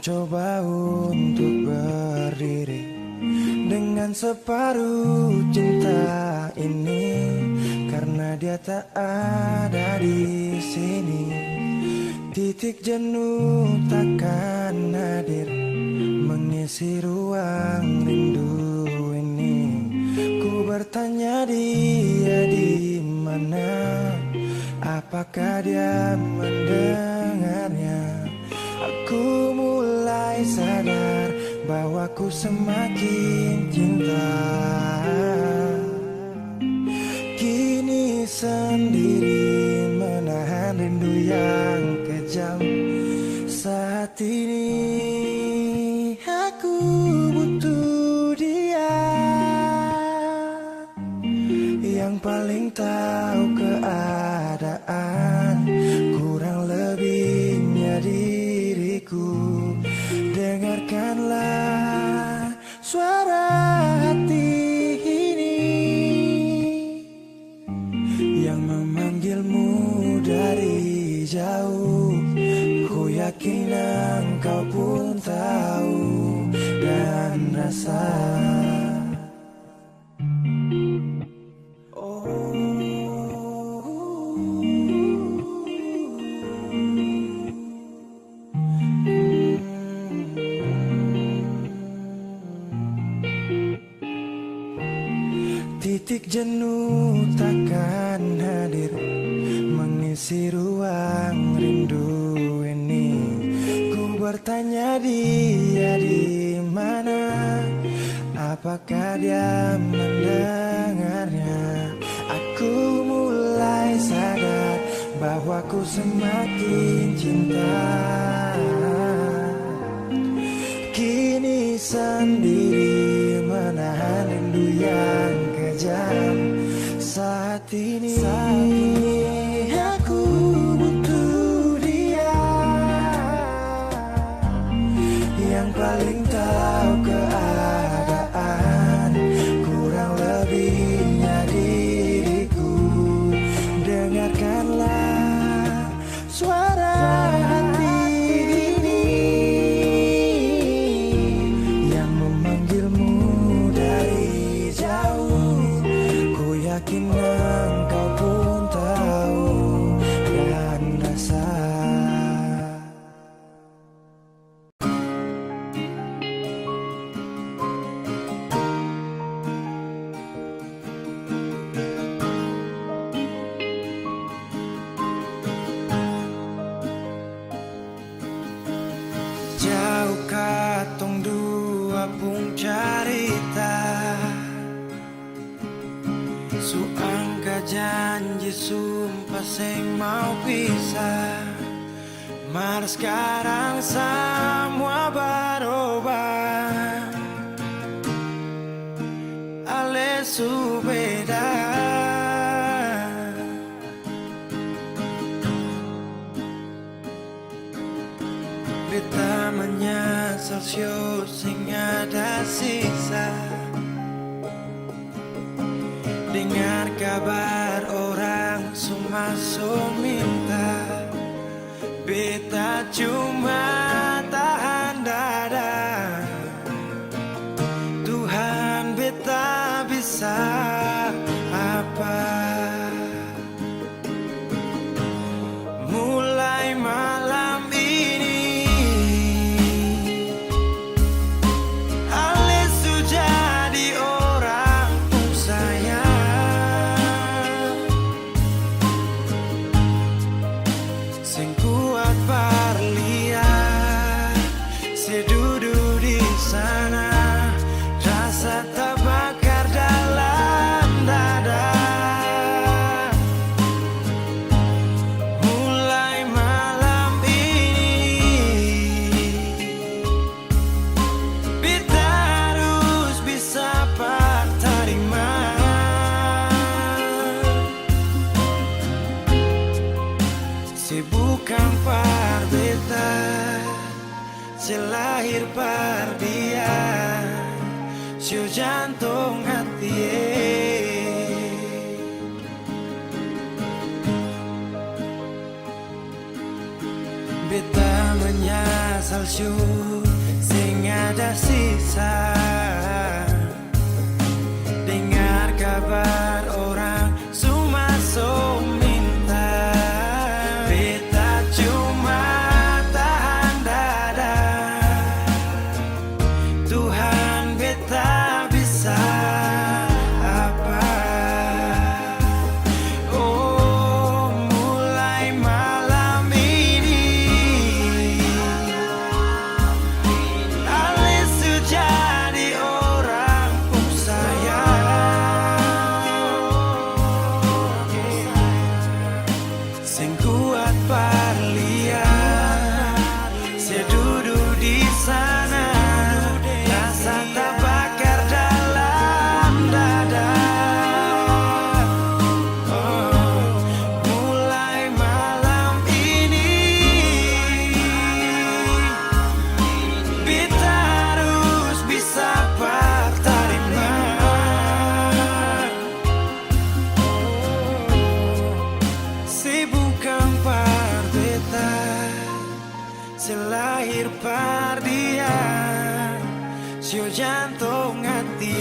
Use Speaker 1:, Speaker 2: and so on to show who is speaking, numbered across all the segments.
Speaker 1: mencoba untuk berdiri dengan separuh cinta ini, karena dia tak ada di sini. Titik jenuh takkan hadir mengisi ruang rindu ini. Ku bertanya dia di mana, apakah dia mendengarnya? Aku mulai sadar bahwa ku semakin cinta. Kini sendiri menahan rindu yang kejam. Saat ini aku butuh dia yang paling tahu keadaan, kurang lebihnya diriku. Dengarkanlah suara hati ini yang memanggilmu dari jauh. Ku yakin engkau pun tahu dan rasa. Titik jenuh takkan hadir mengisi ruang rindu ini. Ku bertanya dia di mana, apakah dia mendengarnya? Aku mulai sadar bahwa ku semakin cinta. Kini sendiri menahan rindu yang kejam. Saat ini aku butuh dia yang paling tahu keadaan, kurang lebihnya diriku. Dengarkanlah suara hati ini yang memanggilmu dari jauh. Ku yakin engkau pun tahu dan rasa. Jauh katong dua pun carita, suangka janji sumpah seng mau pisah. Mar sekarang semua berubah, ale su beda. Beta menyesal sio sing ada sisa. Dengar kabar orang semua minta, beta cuma tahan dada. Tuhan beta bisa apa? Mulai malam ini ale sudah di orang pun sayang. Sing kuat parlihat sedudu di sana, rasa terbakar dalam dada. Mulai malam ini beta harus bisa terima. Bukan par beta, selahir par dia, siu jantung hati. Beta menyesal siu ada sisa. Dengar kabar orang Sumaso minta, beta cuma tahan dada. Tuhan beta bisa apa? Oh, mulai malam ini Alice jadi orang pun sing kuat parlia, saya duduk di sana, rasa terbakar dalam dada. Oh, mulai malam ini beta harus bisa terima. Se bukan par beta, se lahir par dia, sio jantung hati.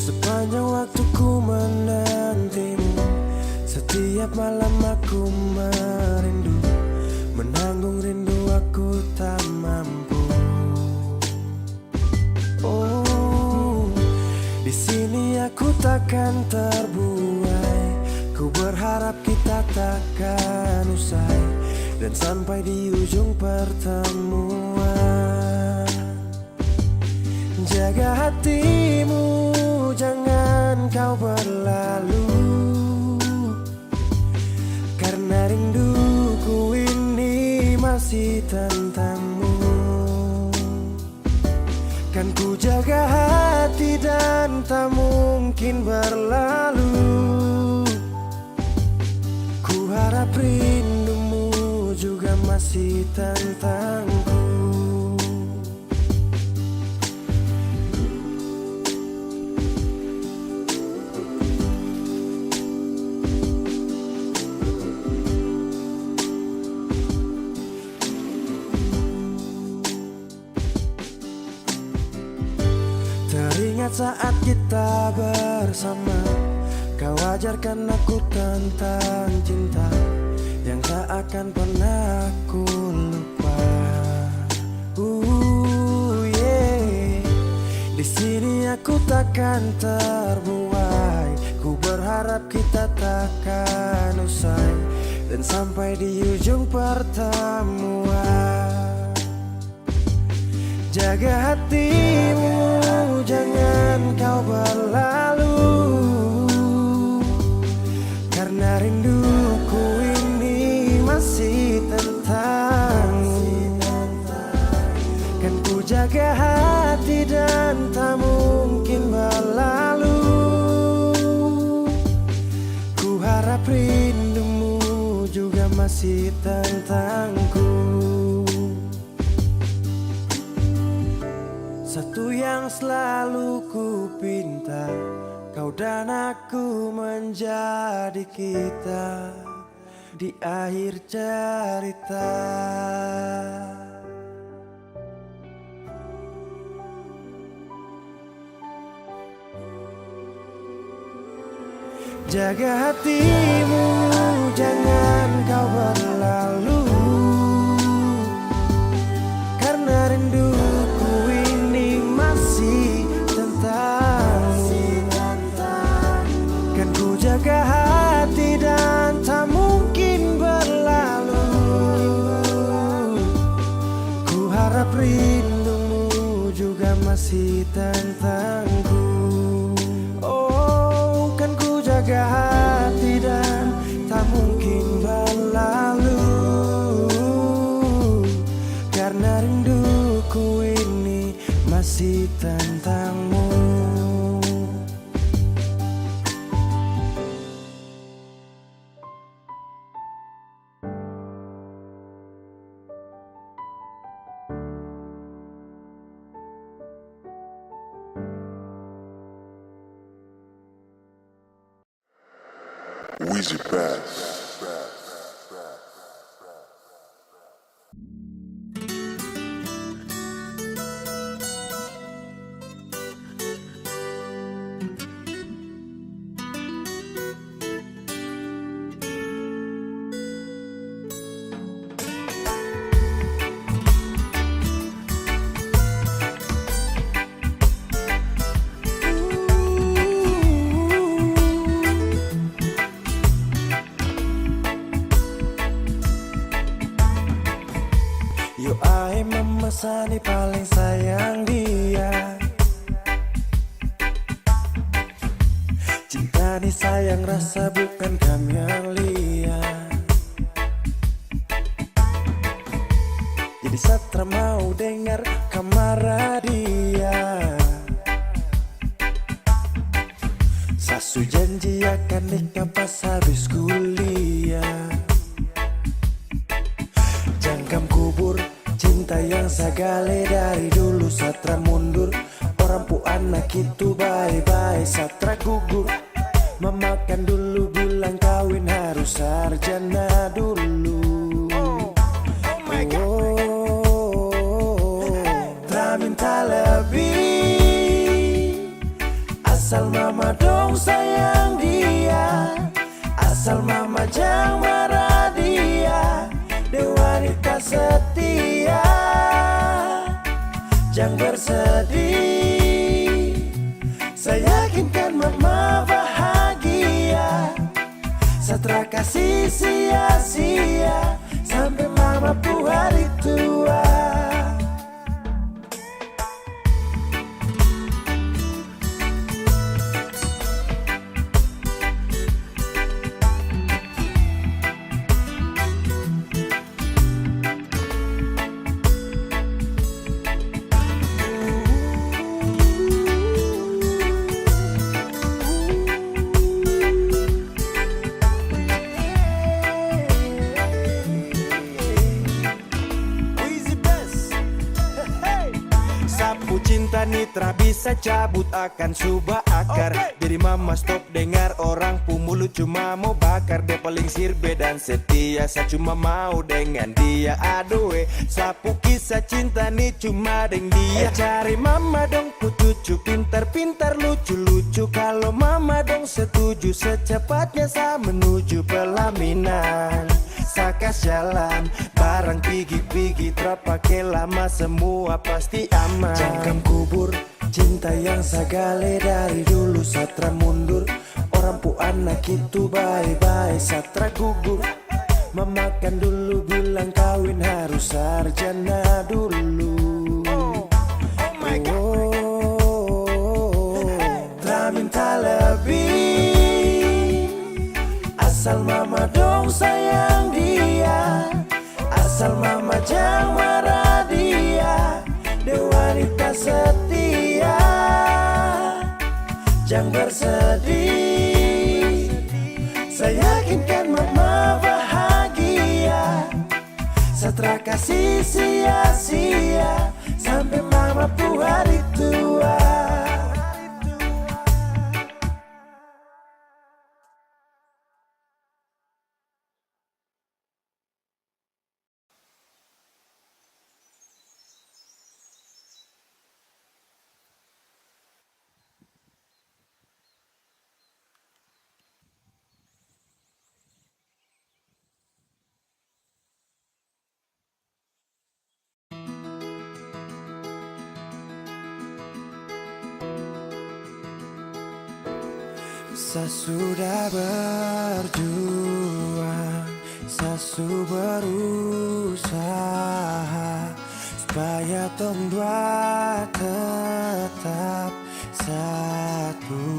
Speaker 1: Sepanjang waktu ku menantimu, setiap malam aku merindu, menanggung rindu aku tak mampu. Oh, di sini aku takkan terbuai, ku berharap kita takkan usai, dan sampai di ujung pertemuan. Jaga hatimu, jangan kau berlalu, karena rinduku ini masih tentangmu. Kan ku jaga hati dan tak mungkin berlalu. Ku harap rindumu juga masih tentangku. Teringat saat kita bersama, kau ajarkan aku tentang cinta yang tak akan pernah aku lupa. Yeah. Di sini aku takkan terbuai, ku berharap kita takkan usai, dan sampai di ujung pertemuan. Jaga hatimu, jangan kau berlalu, karena rinduku ini masih tentangmu. Kan ku jaga hati dan tak mungkin berlalu. Ku harap rindumu juga masih tentangku. Satu yang selalu ku pinta, kau dan aku menjadi kita di akhir cerita. Jaga hatimu, jangan kau berlalu, karena rinduku jaga hati dan tak mungkin berlalu. Ku harap rindumu juga masih tentangku. Oh, kan ku jaga hati dan tak mungkin berlalu, karena rinduku ini masih tentangmu.
Speaker 2: Weezy Bass.
Speaker 1: Yo ai memesani paling sayang dia. Cinta ni sayang rasa bukan kami yang lihat. Jadi Satra mau dengar kamar dia. Sasu janji akan nikah pas habis kuliah. Jangkam kubur cinta yang sagale dari dulu. Satra mundur, orang pu anak itu bye-bye. Satra gugur, memakan dulu bilang kawin harus sarjana dulu. Tak minta lebih, asal mama dong sayang dia. Asal mama jangan marah dia. Dia wanita setia, jangan bersedih. Saya yakinkan mama bahagia. Satra kasih sia-sia sampai mama pu hari tua. Sapu cinta nitra bisa cabut akan subah akar. Jadi mama stop dengar orang pu mulut cuma mau bakar. Dia paling sirbe dan setia, saya cuma mau dengan dia. Aduh sapu kisah cinta nih cuma deng dia. Cari mama dong pu cucu pintar-pintar lucu-lucu. Kalau mama dong setuju secepatnya saya menuju pelaminan. Sakas jalan, barang pigi-pigi terpakai lama, semua pasti aman. Jangkam kubur, cinta yang sagale dari dulu. Satra mundur, orang pu anak itu bye-bye. Satra gugur, memakan dulu bilang kawin harus sarjana dulu. Tak minta lebih, asal mama dong sayang dia. Asal mama jangan marah dia. Dia wanita setia, jangan bersedih. Saya yakinkan mama bahagia. Satra kasih sia-sia sampai mama pu hari tua. Sesudah berjuang, sesu berusaha supaya tong dua tetap satu.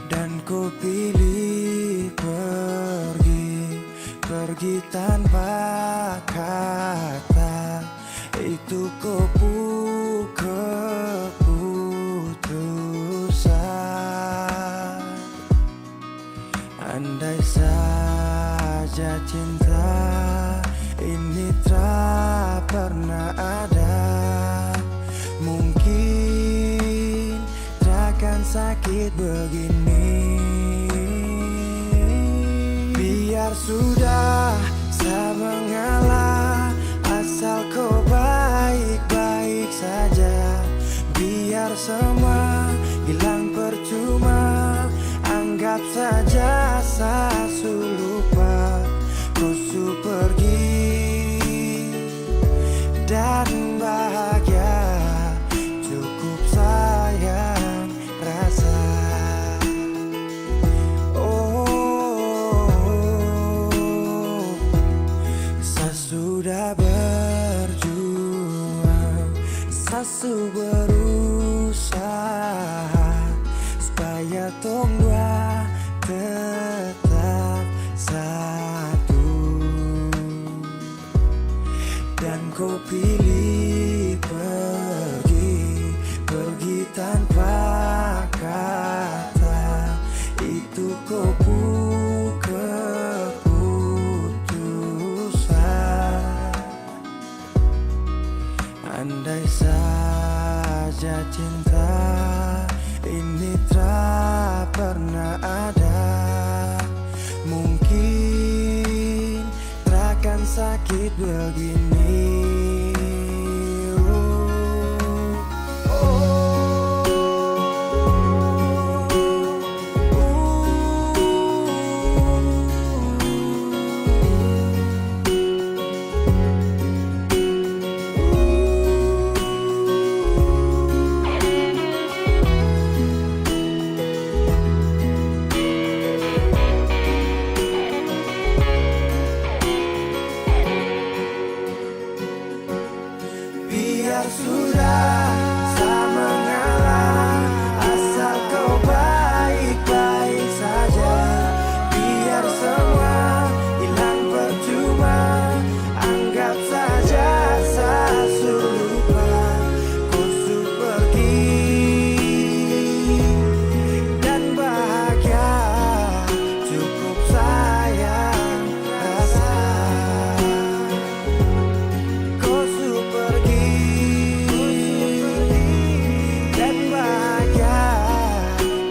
Speaker 1: Dan ku pilih pergi tanpa kata. Itu keputusan. Andai saja cinta ini tak pernah ada, mungkin takkan sakit begini. Biar sudah saya mengalah, asal kau baik-baik saja. Biar semua hilang percuma, anggap saja saya lupa. Kau pergi dan bahagia, cukup sayang rasa. Sesudah berjuang, sesu berusaha supaya tong dua tetap satu. Dan kau pilih pergi tanpa kata. Itu keputusan. Andai saja cinta ini tak pernah ada, mungkin takkan sakit begini. Biar sudah saya mengalah, asal kau baik-baik saja. Biar semua hilang percuma, anggap saja saya lupa. Kau pergi dan bahagia, cukup sayang rasa. Kau pergi dan bahagia,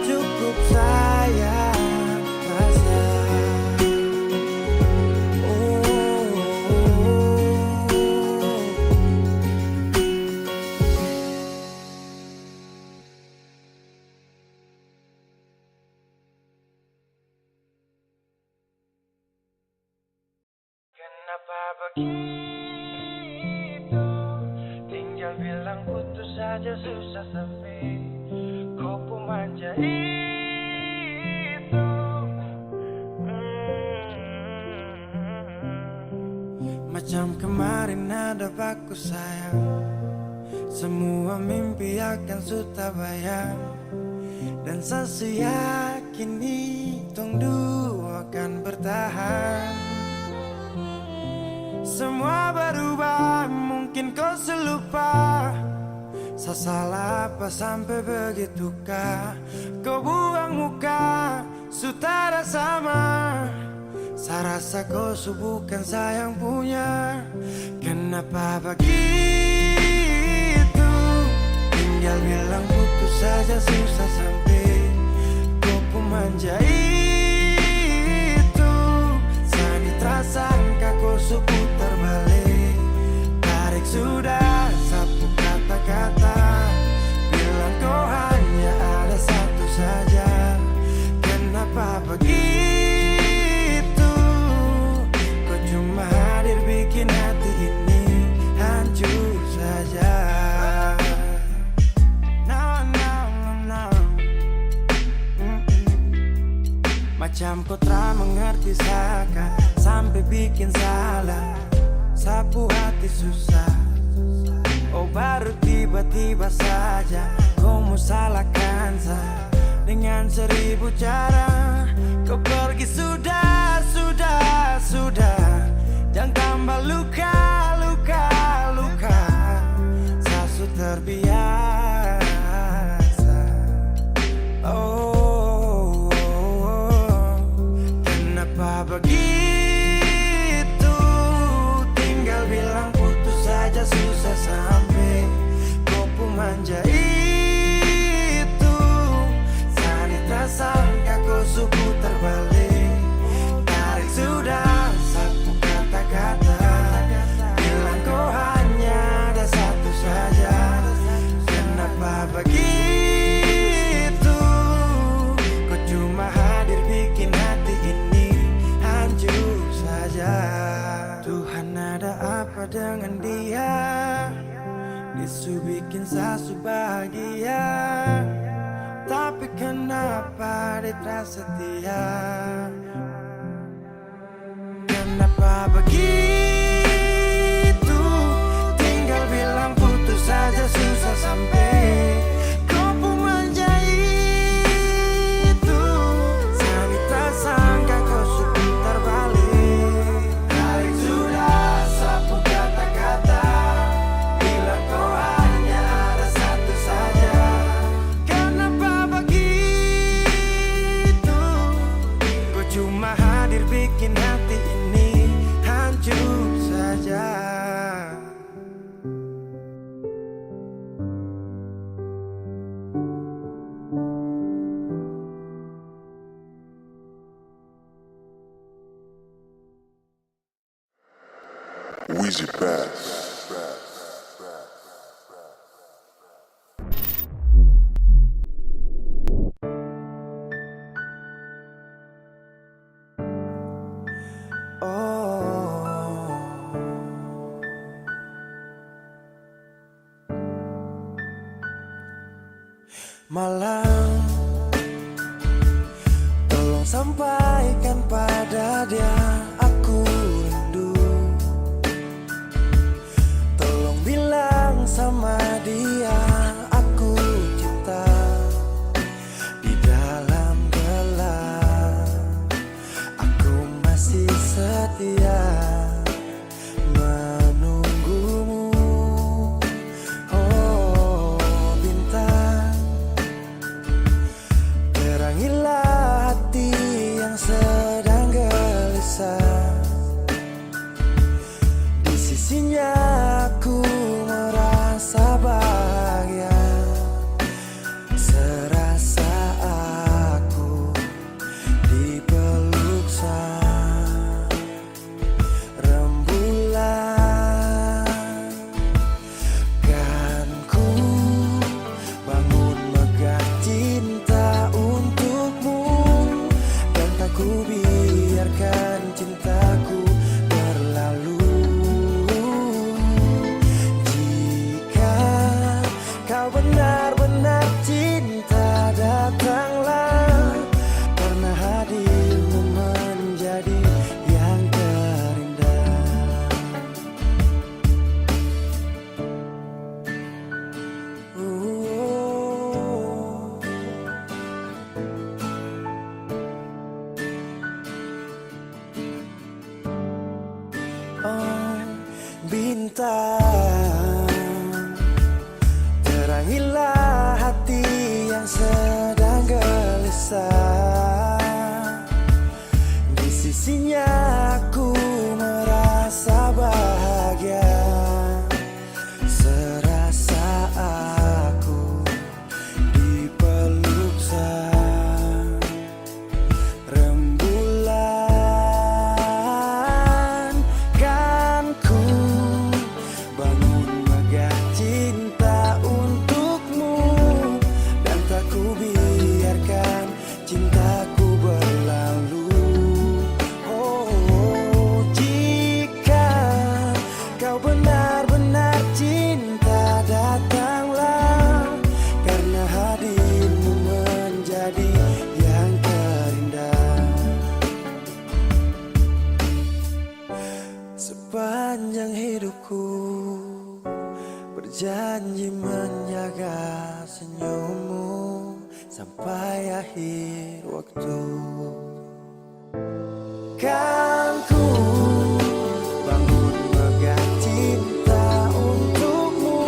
Speaker 1: cukup sayang rasa. Kenapa begitu? Tinggal bilang putus saja susah sampai kau pun manja itu. Macam kemarin ada baku sayang, semua mimpi akan sudah bayang. Dan saya yakin tong dua akan bertahan. Semua berubah, mungkin kau selupa. Saya salah apa sampai begitukah? Kau buang muka, sutara sama. Saya rasa kau bukan saya yang punya. Kenapa begitu? Tinggal bilang putus saja susah sampai kau pun manja itu. Saya terasa kau putar balik, tarik sudah sapu kata-kata. Bilang kau hanya ada satu saja. Kenapa begitu? Kau cuma hadir bikin hati ini hancur saja. No, no, no, no. Macam kau tak mengerti saka, sampai bikin salah, sapu hati susah. Oh baru tiba-tiba saja kau mau salahkan saya dengan 1000 cara. Kau pergi sudah, sudah, sudah. Jangan tambah luka, luka, luka. Saya sudah terbiasa. Oh, oh, oh. Kenapa begitu? Tinggal bilang putus saja susah sampai kau pun manja itu. Saya tak sangka kau suku terbalik. Tarik sudah sapu kata-kata, bilang kau hanya ada satu saja. Kenapa begitu? Kau cuma hadir bikin hati ini hancur saja. Tuhan ada apa dengan dia? Disu bikin sasu bahagia, tapi kenapa dia tak setia? Kenapa begitu? Tinggal bilang putus saja susah sampai kau pun manja itu. Saya tak sangka kau suka terbalik. Tarik sudah sapu kata-kata, bilang kau hanya ada satu saja. Kenapa begitu? Kau cuma hadir bikin hati ini hancur saja.
Speaker 2: Weezy Bass.
Speaker 1: Malam, tolong sampaikan pada dia aku rindu. Tolong bilang sama dia aku cinta. Di dalam gelap aku masih setia menunggumu. Oh bintang, terangilah hati yang sedang gelisah. Di sisinya aku merasa bahagia, serasa aku dipeluk sang rembulan. Kan ku bangun megah cinta untukmu, dan tak ku biarkan cintaku berlalu. Jika kau benar-benar cinta, datanglah, karena hadirmu menjadi yang terindah. Oh, bintang, terangilah hati yang sedang gelisah. Di sisinya aku merasa bahagia, serasa aku dipeluk sang rembulan. Kan ku bangun megah cinta untukmu, dan tak ku biarkan cintaku berlalu. Oh janji menjaga senyummu sampai akhir waktu. Kan ku bangun megah cinta untukmu,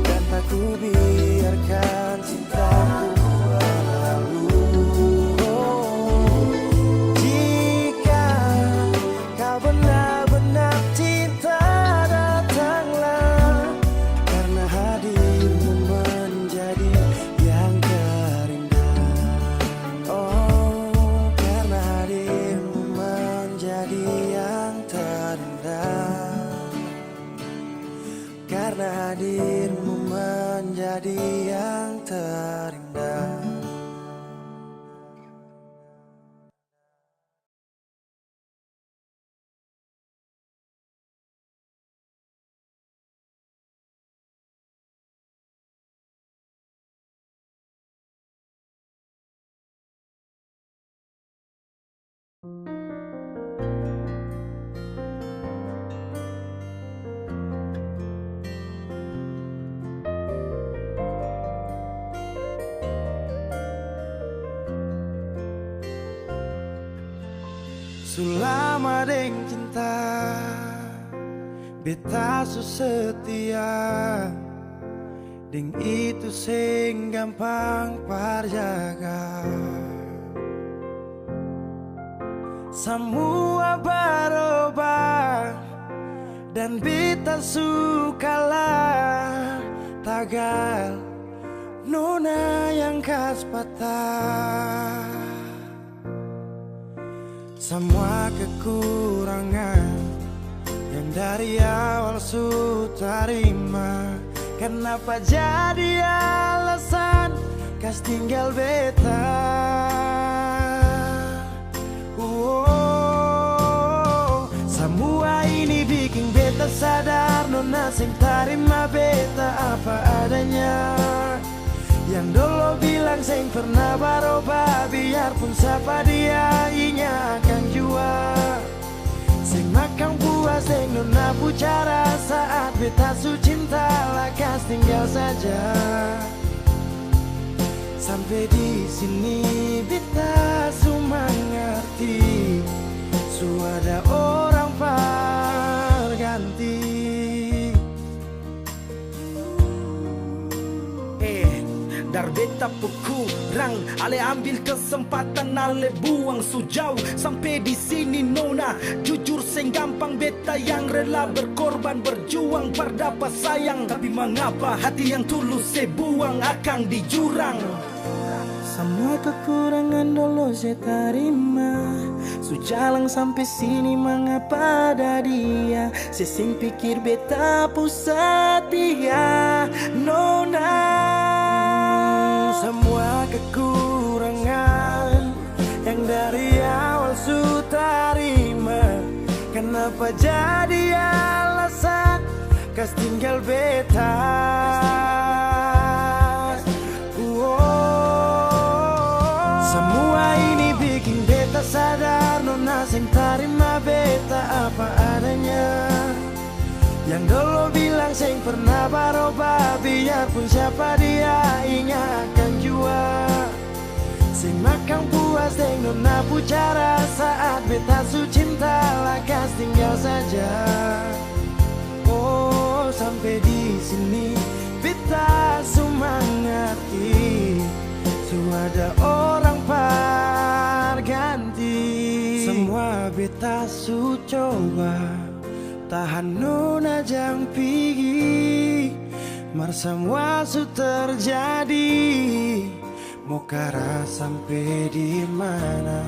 Speaker 1: dan tak ku biarkan cintaku berlalu. Jika kau benar-benar cinta, datanglah, karena hadirmu menjadi yang terindah. Oh, karena hadirmu menjadi yang terindah. Karena hadirmu menjadi yang terindah. Sulama deng cinta, beta su setia, deng itu sing gampang parjaga. Semua berubah dan beta sukalah tagal nona yang khas patah. Semua kekurangan yang dari awal su terima, kenapa jadi alasan kas tinggal beta? Semua ini bikin beta sadar nona sing terima beta apa adanya. Yang dulu bilang sing pernah berubah, biarpun siapa dia inya akan jua. Sing makan puas sing nona bicara saat beta su cinta, lakas tinggal saja. Sampai di sini beta su mengerti, su ada orang berganti.
Speaker 3: Dar beta kurang, ale ambil kesempatan, ale buang sujauh. Sampai di sini nona, jujur sing gampang beta yang rela berkorban berjuang berdapat sayang. Tapi mengapa hati yang tulus saya buang akan di jurang?
Speaker 1: Semua kekurangan dulu saya terima, su jalan sampai sini mengapa ada dia. Saya sing pikir beta pusat dia nona. Semua kekurangan yang dari awal su terima, kenapa jadi alasan kas tinggal beta? Semua ini bikin beta sadar nona sing terima beta apa adanya. Yang dulu bilang sing pernah berubah, biarpun siapa dia inya akan jua. Sing makan puas sing nona bicara saat beta su cinta, lakas tinggal saja. Oh, sampai di sini beta su mengerti, su ada orang berganti. Semua beta su coba tahan nona jang pigi, mar semua su terjadi. Mau kara sampai di mana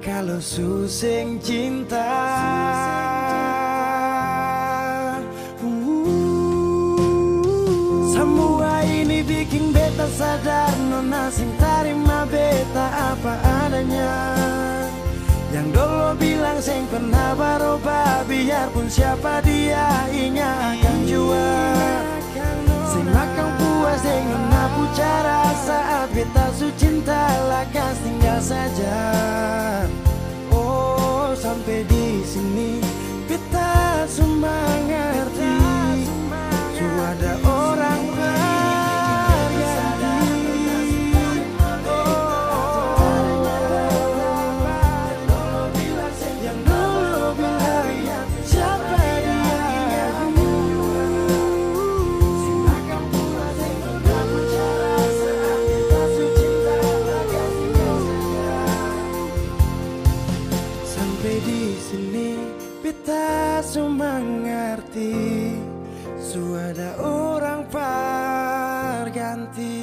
Speaker 1: kalau su sing cinta? Semua ini bikin beta sadar nona sing terima beta apa adanya. Yang dulu bilang sing pernah berubah, biarpun siapa dia inya akan jua. Sing makan puas sing nona bicara saat beta su cinta, lakas tinggal saja. Oh, sampai di sini beta su mengerti, su ada Sampai di sini beta cuma ngerti sudah orang berganti.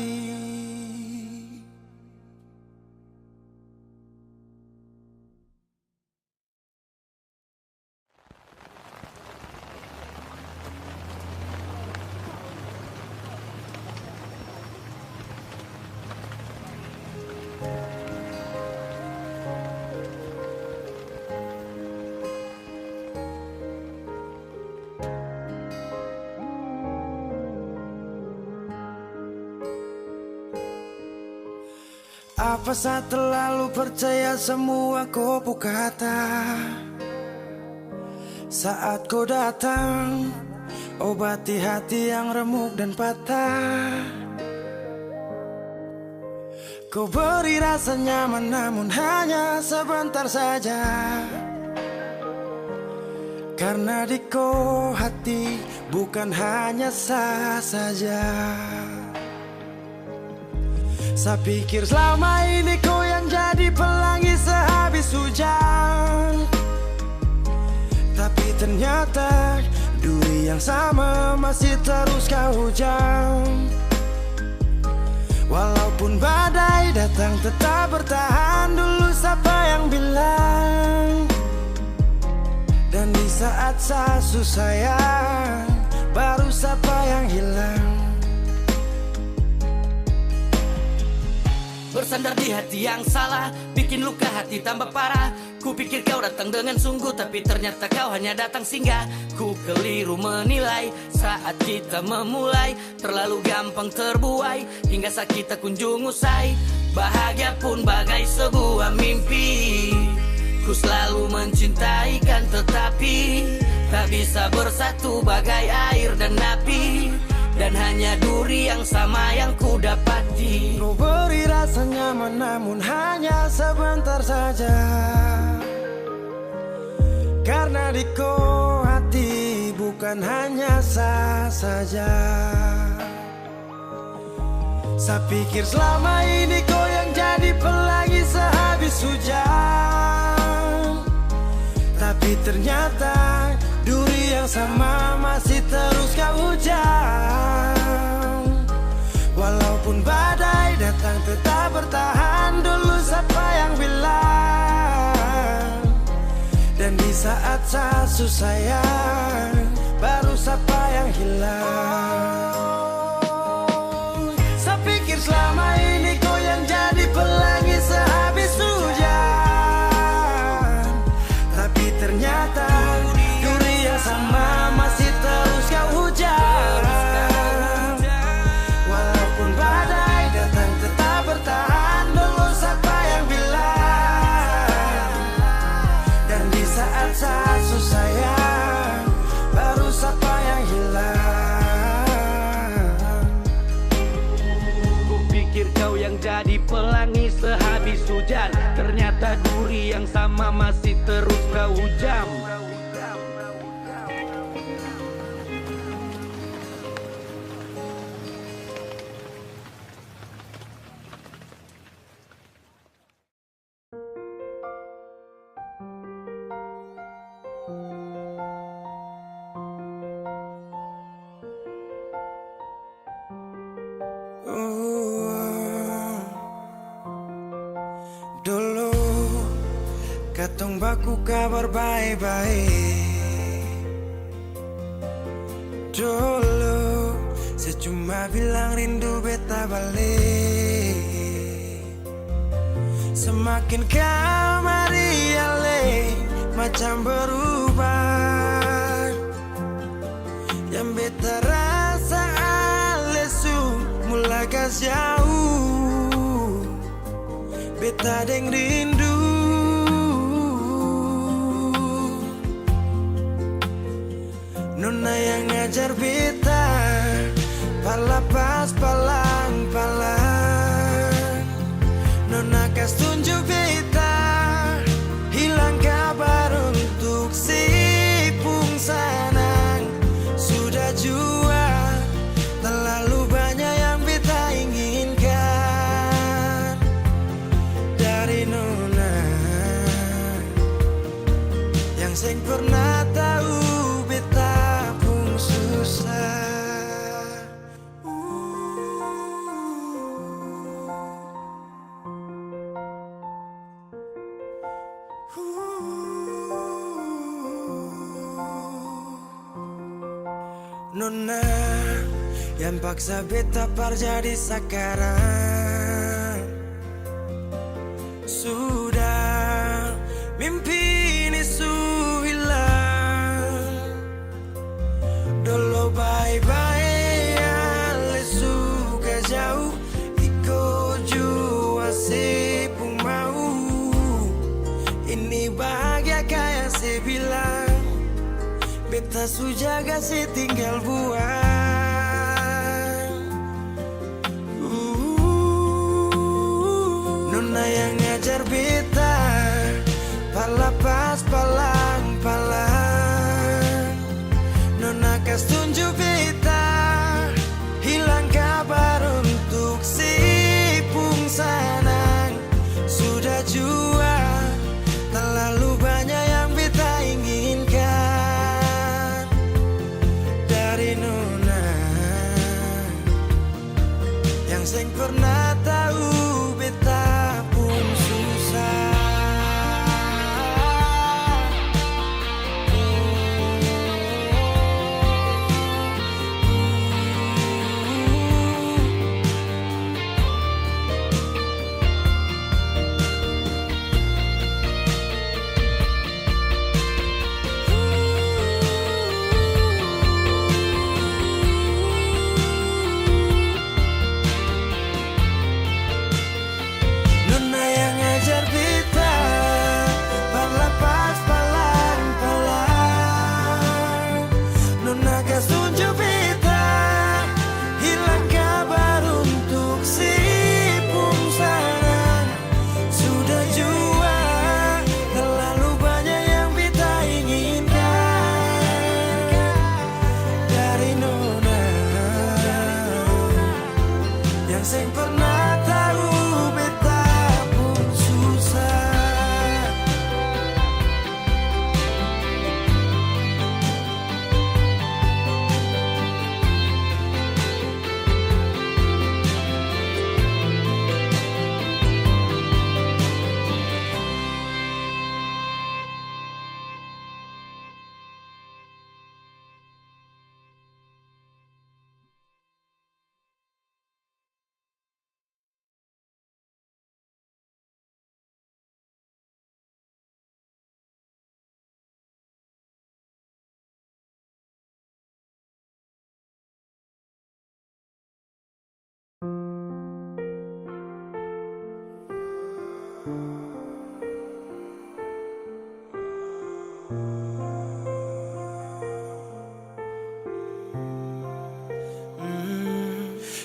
Speaker 1: Apa saya terlalu percaya semua kau kata? Saat kau datang, obati hati yang remuk dan patah. Kau beri rasa nyaman namun hanya sebentar saja. Karena di kau hati bukan hanya sah saja. Saya pikir selama ini kau yang jadi pelangi sehabis hujan. Tapi ternyata duri yang sama masih terus kau hujam. Walaupun badai datang tetap bertahan. Dulu siapa yang bilang? Dan di saat saya susah sayang, baru siapa yang hilang?
Speaker 4: Bersandar di hati yang salah, bikin luka hati tambah parah. Ku pikir kau datang dengan sungguh, tapi ternyata kau hanya datang singgah. Ku keliru menilai saat kita memulai, terlalu gampang terbuai hingga sakit tak kunjung usai. Bahagia pun bagai sebuah mimpi. Ku selalu mencintai kan, tetapi tak bisa bersatu bagai air dan api. Dan hanya duri yang sama yang ku dapati.
Speaker 1: Kau beri rasa nyaman namun hanya sebentar saja. Karena di kau hati bukan hanya sah saja. Saya pikir selama ini kau yang jadi pelangi sehabis hujan. Tapi ternyata duri yang sama masih terus kau hujam. Walaupun badai datang tetap bertahan. Dulu siapa yang bilang? Dan di saat saya susah sayang, baru siapa yang hilang? Saya pikir selama ini kau yang jadi pelangi sehabis hujan. Tapi ternyata duri yang sama masih terus kau hujam. Walaupun badai datang tetap bertahan. Dulu siapa yang bilang? Dan di saat saya susah sayang, baru siapa yang hilang?
Speaker 4: Ku pikir kau yang jadi pelangi sehabis hujan, ternyata duri yang sama masih terus kau hujam.
Speaker 1: Dulu katong baku kabar baik-baik. Dulu saya cuma bilang rindu beta balik. Semakin kamari ale macam berubah. Yang beta rasa alesu mulai gas jauh. Beta deng rindu. Nona yang ngajar beta palapas palang-palang. Nona kas tunjuk beta hilang kabar untuk si pungsanang. Sudah jua terlalu banyak yang beta inginkan dari Nona. sing pernah tahu beta pun susah. Nona yang paksa beta par jadi sekarang. Sudah mimpi ini su hilang. Dulu bye-bye ale suka jauh. Iko jua sepung mau. Ini bahagia kayak saya bilang. Beta su jaga si tinggal buang. Nona yang ngajar beta palapas palang-palang. Nona kas tunjuk beta hilang kabar untuk si pung sanang. Sudah jua terlalu banyak yang beta inginkan dari Nona yang sing pernah tahu beta pun susah. Nona yang ngajar beta palapas palang-palang. Nona kas tunjuk beta hilang kabar untuk si pung sanang. Sudah jua terlalu banyak yang beta inginkan dari Nona yang sing pernah tahu beta pun susah.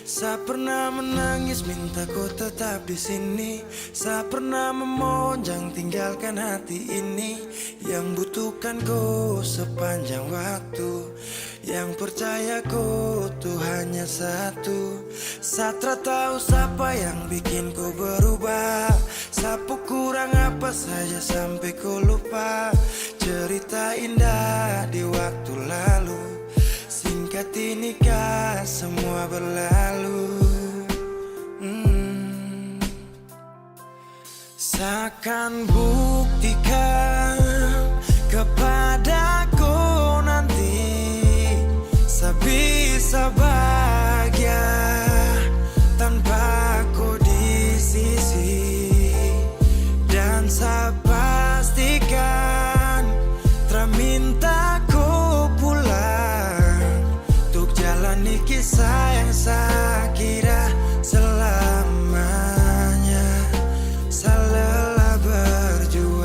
Speaker 1: Saya pernah menangis minta kau tetap di sini. Saya pernah memonjang tinggalkan hati ini yang butuhkan kau sepanjang waktu. Yang percaya kau tuh hanya satu. Saya tak tahu siapa yang bikin kau berubah. Sapu kurang apa saja sampai kau lupa cerita indah di waktu lalu. Singkat ini kah semua berlalu. Seakan buktikan kepadaku nanti sebisa bahagia tanpa kau di sisi. Dan saya pastikan terminta kau pulang untuk jalani kisah yang saya kira selamanya. Saya lelah berjuang,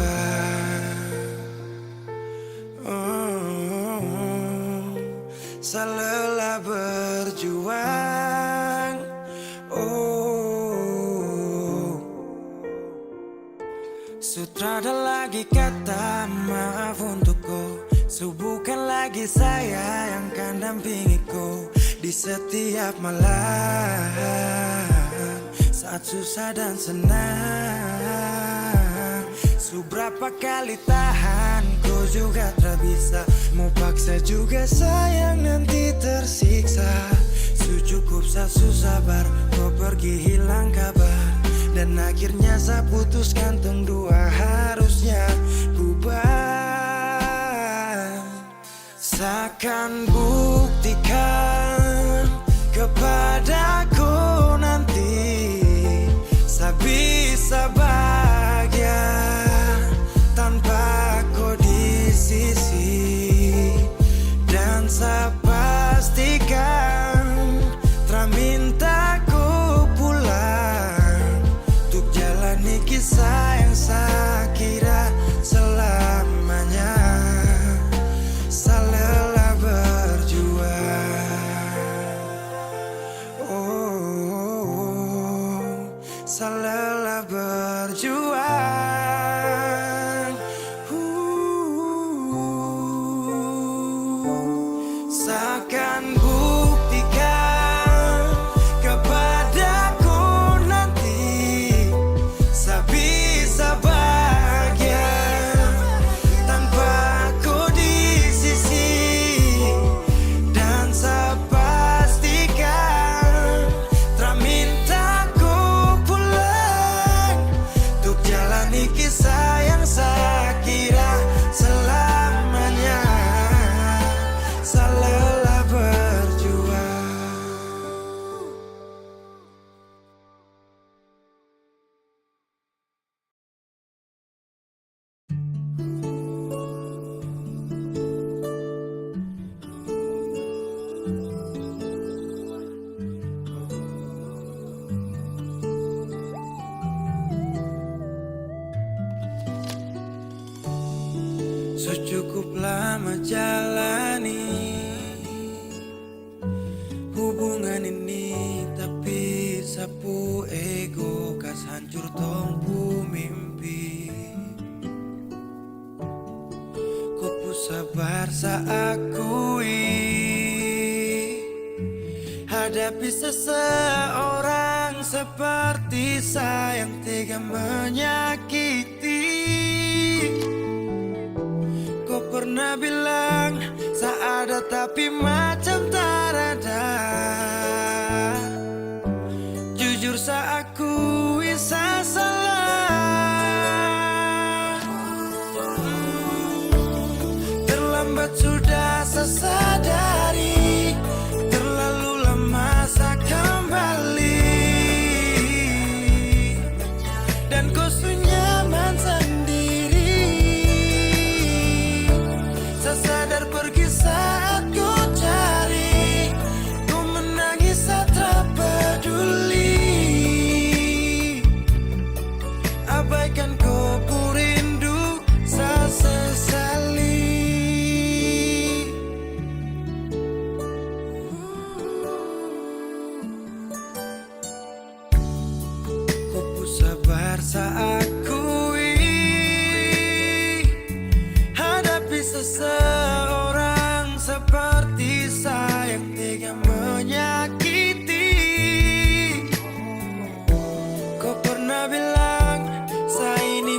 Speaker 1: saya lelah berjuang. Sutrada lagi kata maaf untukku. Bukan lagi saya yang akan dampingiku di setiap malam saat susah dan senang. Seberapa kali tahan ku juga tak bisa. Mau paksa juga sayang nanti tersiksa. Cukup sasu sabar, kau pergi hilang kabar. Dan akhirnya saya putuskan tong dua harusnya bubar. Seakan buktikan kepadaku nanti saya bisa bahagia tanpa kau di sisi. Dan saya pastikan minta ku pulang untuk jalani kisah yang saya kira selamanya. Saya lelah berjuang, oh, saya lelah berjuang. Seakan buktikan kepadaku nanti saya bisa bahagia tanpa aku di sisi. Dan saya pastikan tak minta ku pulang untuk jalani kisah yang saya kira selamanya. Saya lelah berjuang. Cukup lama jalani hubungan ini, tapi sapu ego kas hancur tongpu mimpi. Ku sabar saakui hadapi seseorang seperti saya yang tega menyakiti. Kau pernah bilang saya ada tapi macam tak ada. Jujur saya akui saya salah. Terlambat sudah saya sadari, terlalu lama saya kembali. Dan kau nyaman sendiri. Saya sadar pergi saat ku cari, ku menangis saat tak peduli. Abaikan kau ku rindu, saya sesali. Ku sabar saat seseorang seperti saya yang tega menyakiti. Kau pernah bilang saya ini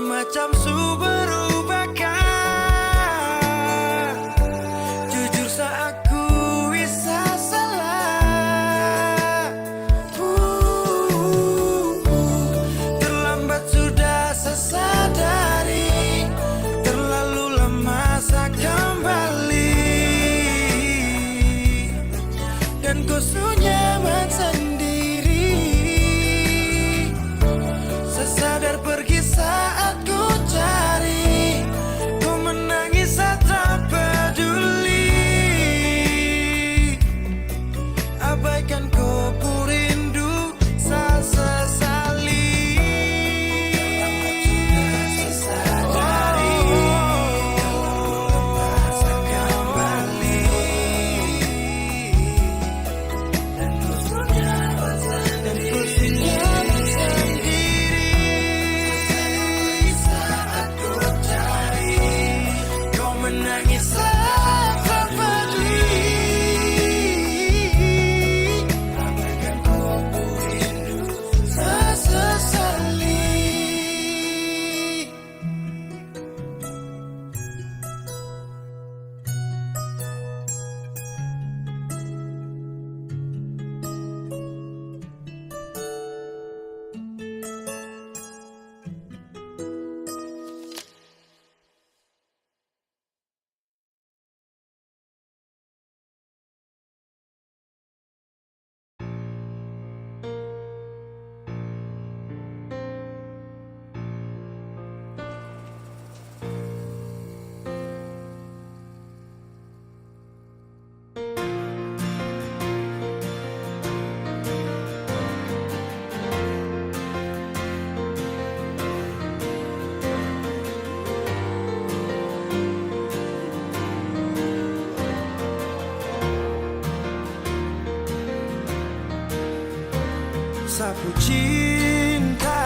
Speaker 3: sapu cinta,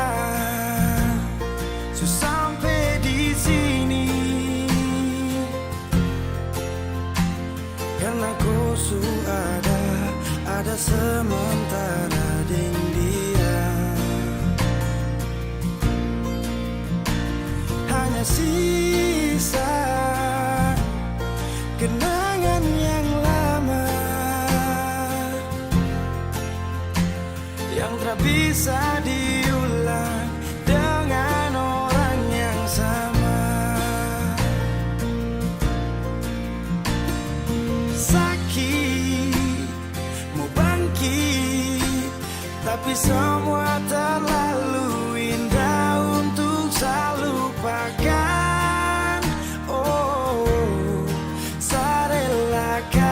Speaker 3: su sampai di sini karena kau su ada sementara dengan dia. Hanya sisa kenangan yang lama yang tak bisa diulang dengan orang yang sama. Sakit, mau bangkit, tapi semua terlalu indah untuk saya lupakan. Oh, saya relakan.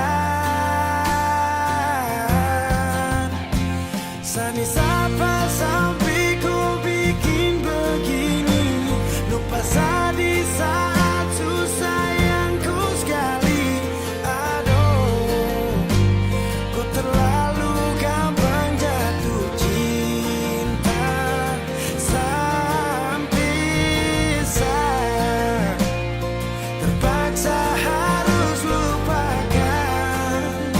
Speaker 3: Sani sapa sampai ku bikin begini, lupa saya di saat susah yang ku sekali. Aduh, ku terlalu gampang jatuh cinta sampai saya terpaksa harus lupakan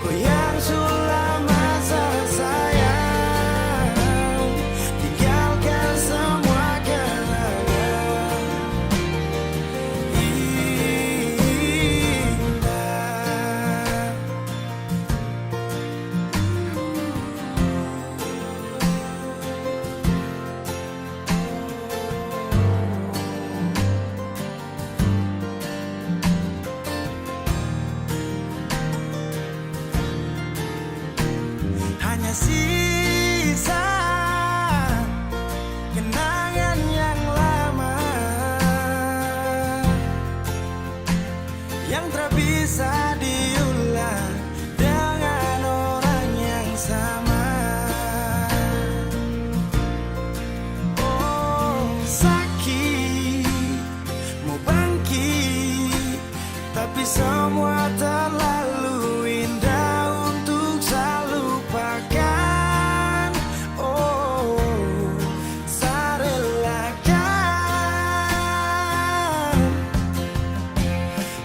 Speaker 3: kau yang sudah masa sayang, tinggalkan semua kenangan indah. Hanya sisa kenangan yang lama yang tak bisa diulang dengan orang yang sama. Oh, sakit, mau bangkit, tapi semua terlalu indah untuk saya lupakan. Oh, saya relakan.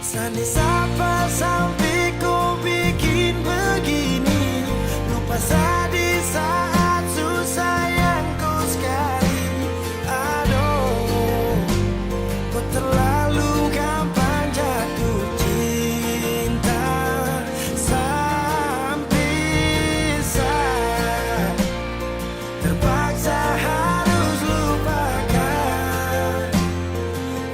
Speaker 3: Sani sapa sampai ku bikin begini, lupa saya di saat susah yang ku sekali. Aduh, kau terlalu gampang jatuh cinta sampai saya terpaksa harus lupakan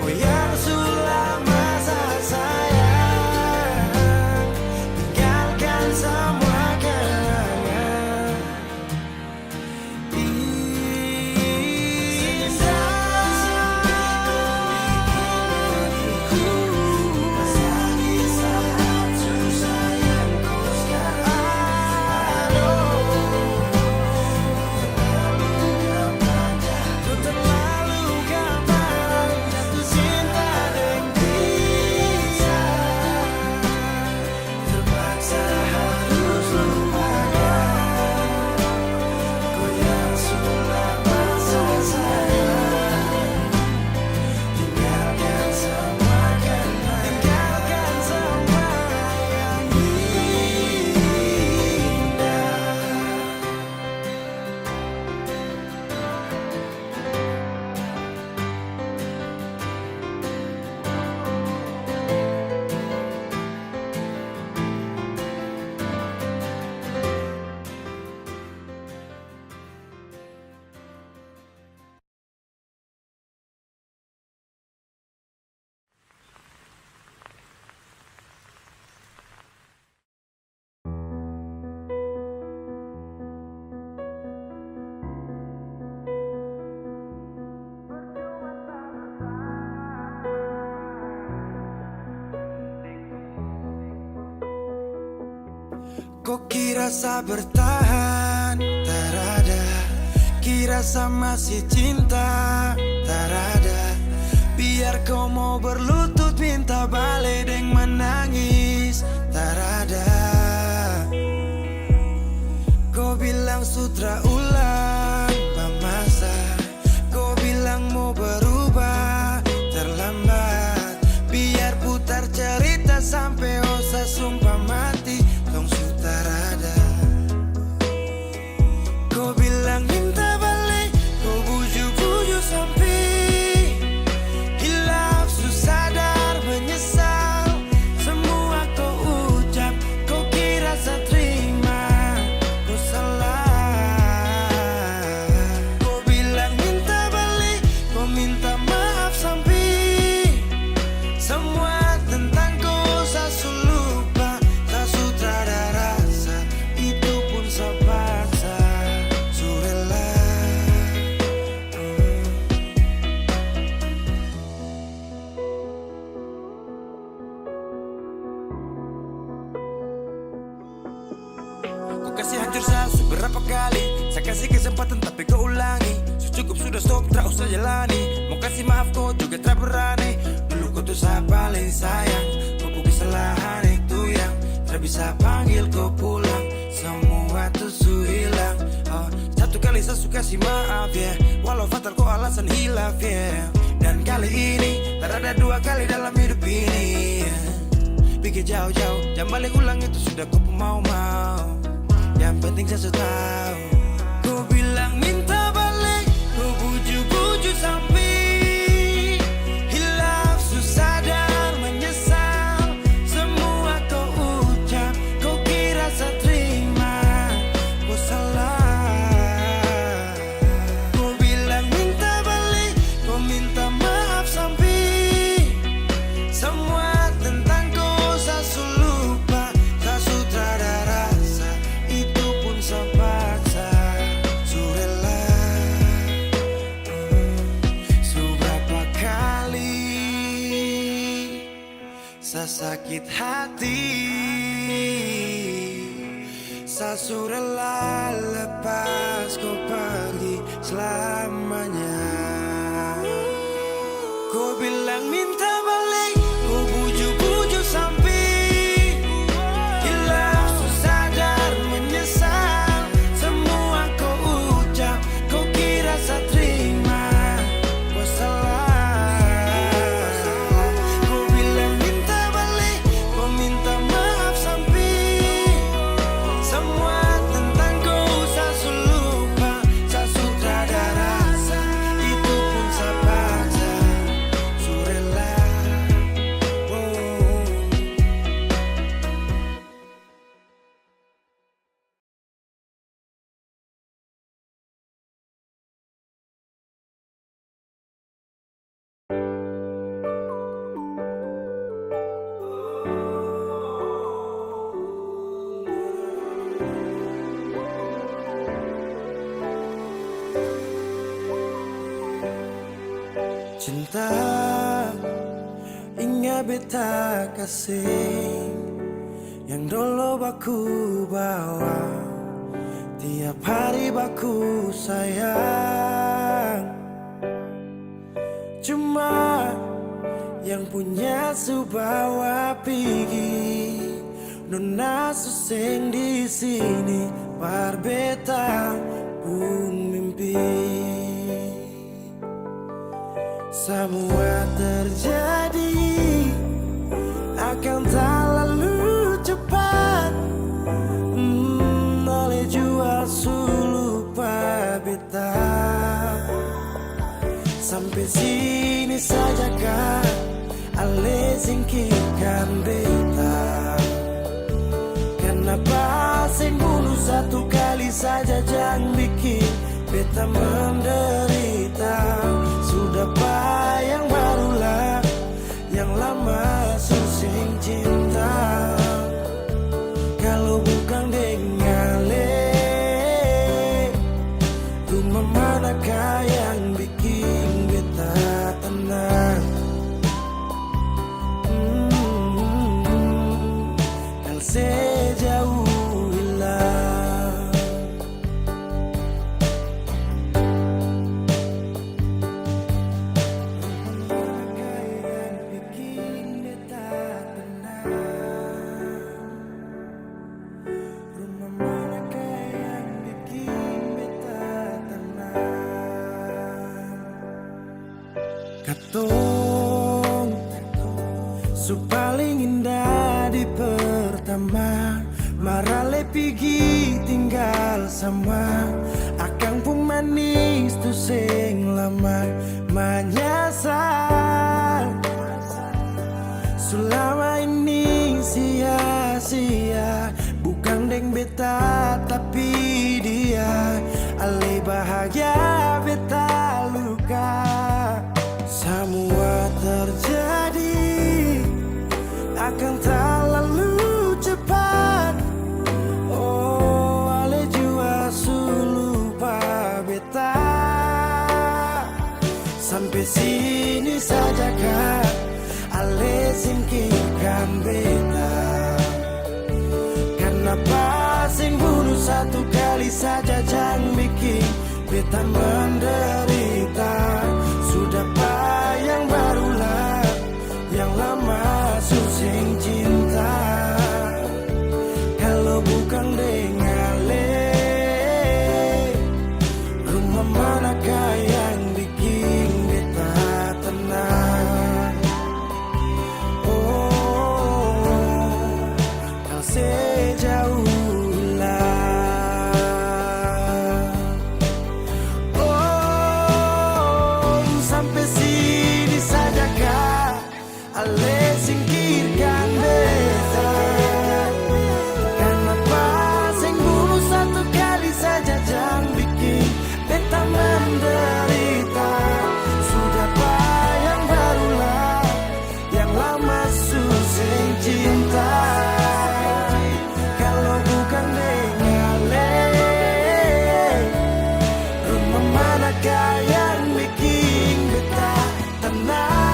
Speaker 3: kau yang sudah masa sayang, tinggalkan semua kenangan ku terlalu gampang jatuh cinta dengan dia, terpaksa harus lupakan kau yang sudah masa sayang, tinggalkan semua kenangan, tinggalkan semua yang indah. Kau kira saya bertahan, tak ada. Kira saya masih cinta, tak ada. Biar kau mau berlutut minta balik deng menangis, tak ada. Kau bilang sutra
Speaker 1: putra ulang masa. Kau bilang mau berubah, terlambat. Biar putar cerita sampai osa sumpah mati, tong sutarada. Kau bilang minta balik, kau bujuk-bujuk sampai hilaf, susah sadar menyesal. Semua kau ucap, kau kira saya terima, kau salah. Kau bilang minta balik, kau minta maaf sampai semua tentang kau saya lupa. Tak sutradara rasa, itu pun saya paksa. Surela Kau kasih hancur saya seberapa kali. Saya kasih kesempatan tapi kau ulangi. Cukup sudah stop, tak usah jalani. Mau kasih maaf kau juga tak berani. Dulu kau tuh saya paling sayang. Kau bukan kesalahan itu yang tak bisa panggil kau pulang. Semua tuh su hilang. Satu kali saya suka kasih maaf ya, walau fatal kau alasan hilaf ya. Dan kali ini tak ada dua kali dalam hidup ini ya. Pikir jauh-jauh, jangan balik ulang itu sudah kau mau-mau. Yang penting saya sudah tahu. Kau bilang minta balik, kau bujuk-bujuk sampai hilaf, susah sadar menyesal. Semua kau ucap, kau kira saya terima, kau salah. Kau bilang minta balik, kau minta maaf sampai semua tentang kau saya lupa. Tak sutradara rasa, itu pun saya paksa. Surela seberapa kali saya sakit hati, saya surela lepas kau pergi selamanya. Kau bilang minta balik, kau bujuk-bujuk sampai hilaf, susah sadar menyesal. Semua kau ucap, kau kira saya terima, kau salah. Kau bilang minta balik, kau minta maaf sampai semua tentang kau saya lupa. Saya sutradara rasa, itu pun saya paksa. Surela cinta, ingat beta kasih yang dulu baku bawa, tiap hari baku sayang. Cuma yang punya subawa pergi, nona suseng di sini, barbeta pun mimpi. Semua terjadi akan tak lalu cepat, oleh jual lupa beta. Sampai sini saja kan, ale singkirkan beta. Kenapa sing bunuh satu kali saja, jangan bikin beta menderita. Sudah yang barulah, yang lama susing cinta. Kalau bukan dengan le, rumah manakah yang bikin beta tenang? Kalau sejauh hilang.
Speaker 3: Katong su paling indah di pertama, marale pigi tinggal sama. Akang pun manis tu sing lama menyasar. Selama ini sia-sia, bukan deng beta tapi dia. Ale bahagia beta luka. Semua terjadi akan terlalu cepat. Oh, ale jua su lupa beta. Sampai sini saja kah ale singkirkan beta. Kenapa sing bunuh satu kali saja, jangan bikin beta menderita. Sudah yang barulah, yang lama susing cinta. Kalau bukan dengan rumah manakah yang bikin beta tenang? Oh, kau sejauh ale singkirkan beta. Kenapa sing bunuh satu kali saja, jangan bikin beta menderita. Sudah yang barulah, yang lama susing cinta. Kalau bukan dengan rumah manakah yang bikin beta tenang?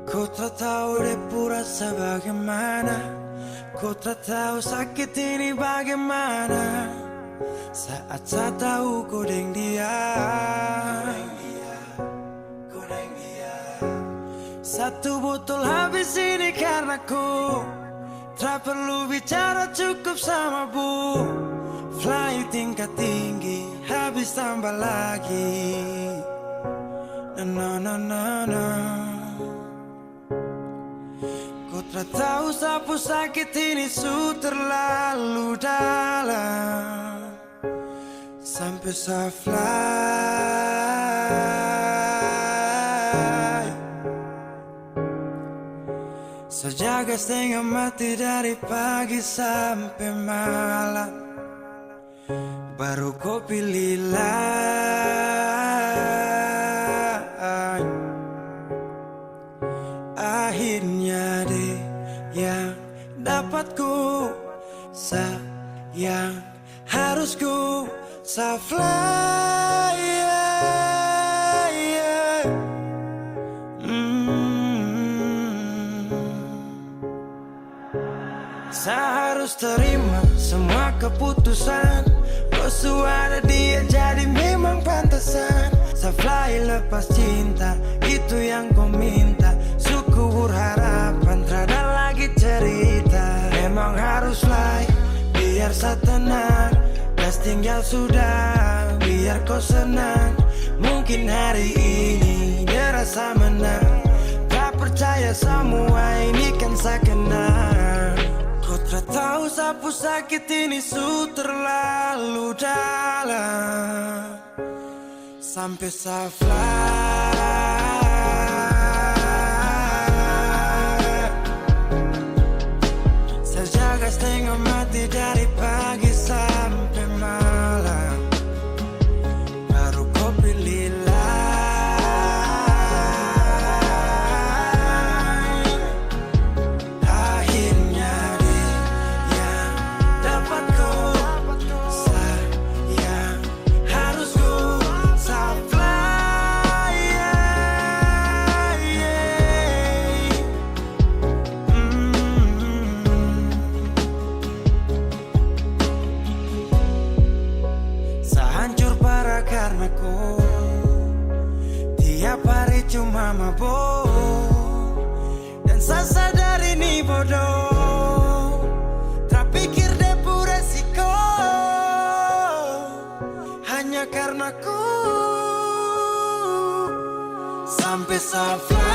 Speaker 3: Ku tak tahu depu rasa bagaimana, ku tak tahu sakit ini bagaimana. Saat saya tahu ku deng dia, satu botol habis ini karena ku tak perlu bicara, cukup sama bu. Fly tingkat tinggi, habis tambah lagi. Na na na na. Ku tak tahu sapu sakit ini su terlalu dalam, sampai saya fly. Sejaga setengah mati dari pagi sampai malam, baru kau pilihlah. Akhirnya deh yang dapat ku sayang, harus ku fly. Saya harus terima semua keputusan. Bosu ada dia jadi memang pantasan. Saya fly lepas cinta, itu yang kau minta. Suku berharapan, terada lagi cerita. Memang harus fly, biar saya tenang. Gas tinggal sudah, biar kau senang. Mungkin hari ini dia rasa menang. Tak percaya semua ini kan saya kenal. Kau tak tahu sapu sakit ini su terlalu dalam, sampai saya fly. Saya jaga setengah mati dari pagi sampai malam, baru kau pilihlah.
Speaker 1: cuma mabuk dan saya sadar ini bodoh. Tak pikir depu resiko hanya karena ku sampai saflah.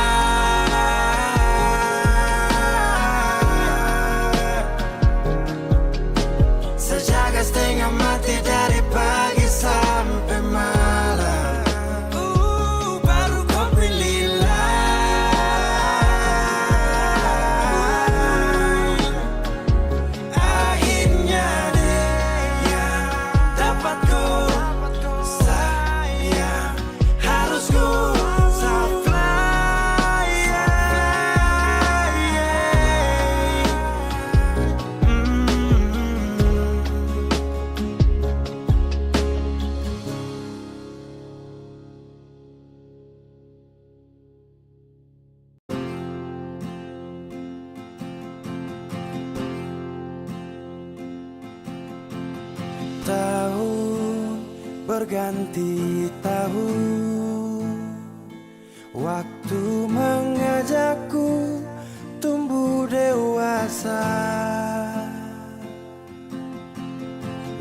Speaker 1: Sejaga setengah mati dari pagi sampai malam. Baru kau pilihlah. Akhirnya dia dapat ku sayang. Harus ku saflah. Tahun berganti tahun, waktu mengajakku tumbuh dewasa.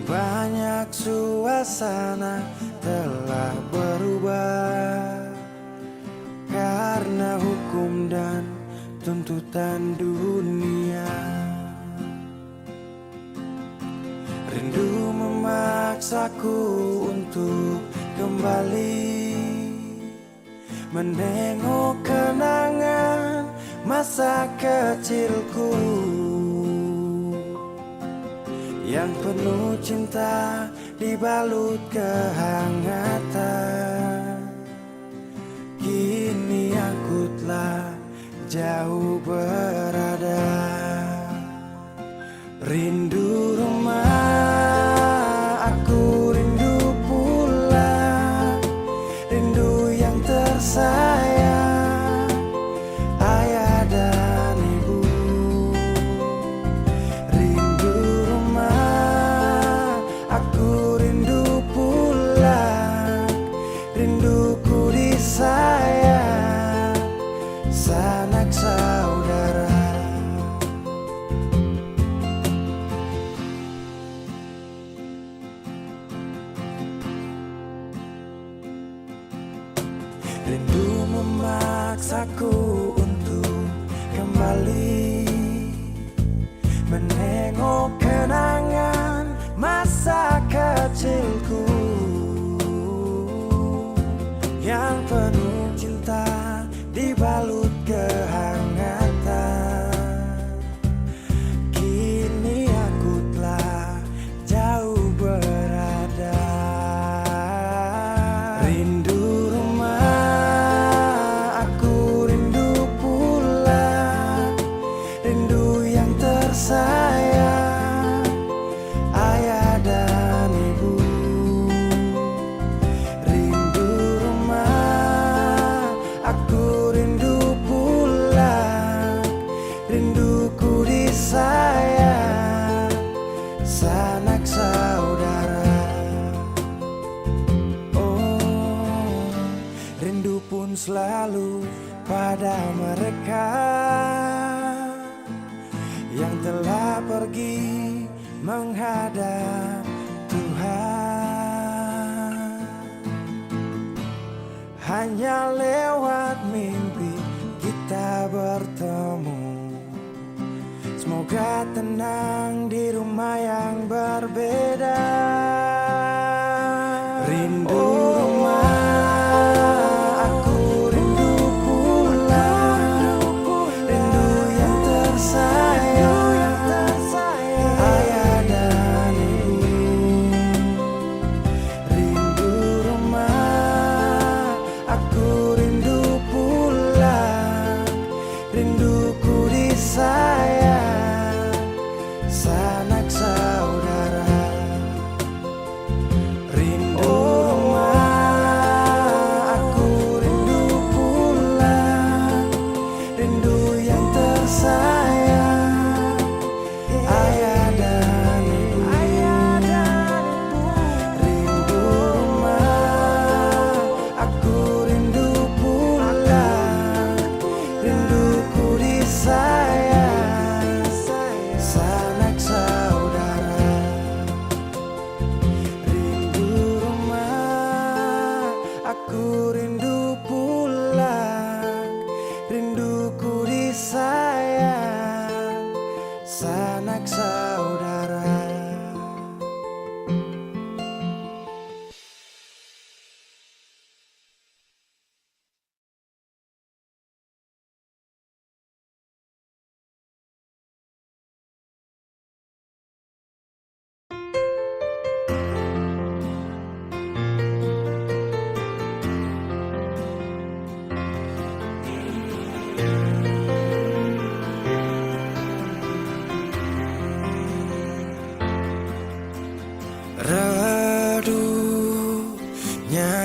Speaker 1: Banyak suasana telah berubah karena hukum dan tuntutan dunia. Rindu memaksaku untuk kembali menengok kenangan masa kecilku yang penuh cinta dibalut kehangatan. Kini aku telah jauh berada. Rindu rumah, aku rindu pulang. Rindu yang tersayang, ayah dan ibu. Rindu rumah, aku rindu pulang. Rinduku disayang, sanak saudara. Rindu memaksaku untuk kembali menengok kenangan masa kecilku yang penuh cinta dibalut kehangatan. Kini aku telah jauh berada. Rindu sayang, ayah dan ibu. Rindu rumah, aku rindu pulang. Rinduku disayang, sanak saudara. Oh, rindu pun selalu pada mereka yang telah pergi menghadap Tuhan. Hanya lewat mimpi kita bertemu. Semoga tenang di rumah yang berbeda. Rindu rumah, aku rindu pulang. Rindu yang tersayang, ayah dan ibu. Rindu rumah, aku rindu pulang. Rinduku disayang, sanak saudara. Redupnya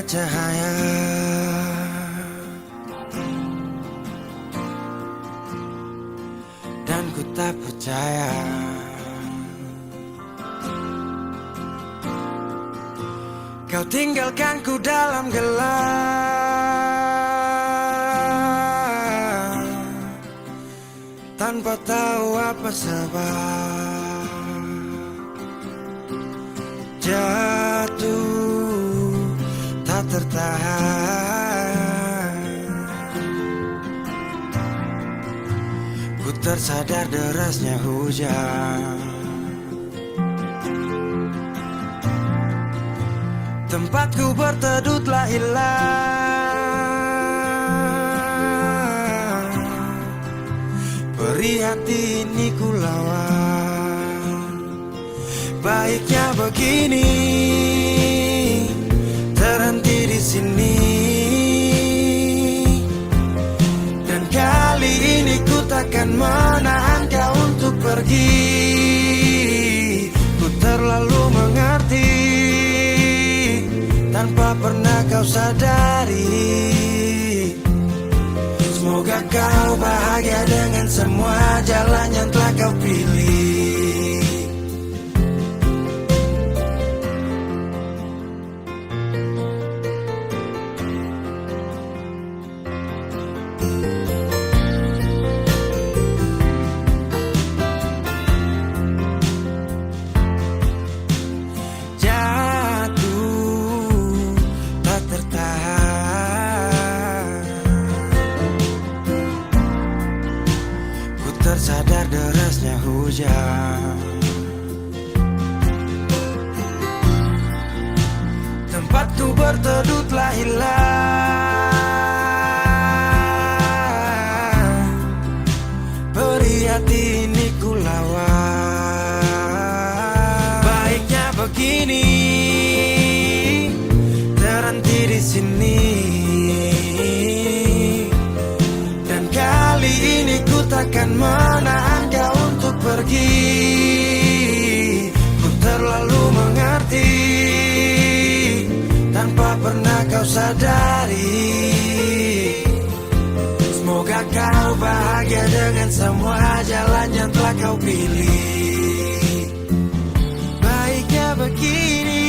Speaker 1: cahaya dan ku tak percaya kau tinggalkan ku dalam gelap tanpa tahu apa sebab. Jatuh tak tertahan, ku tersadar derasnya hujan. Tempatku berteduh telah hilang, beri hati ini ku lawan. Baiknya begini, terhenti di sini. Dan kali ini ku takkan menahan kau untuk pergi. Ku terlalu mengerti tanpa pernah kau sadari. Semoga kau bahagia dengan semua jalan yang telah kau pilih. Tersadar derasnya hujan. Tempatku berteduh telah hilang, beri hati ini ku lawan. Baiknya begini, terhenti di sini. Dan kali ini ku takkan menahan kau untuk pergi. Ku terlalu mengerti tanpa pernah kau sadari. Semoga kau bahagia dengan semua jalan yang telah kau pilih. Baiknya begini,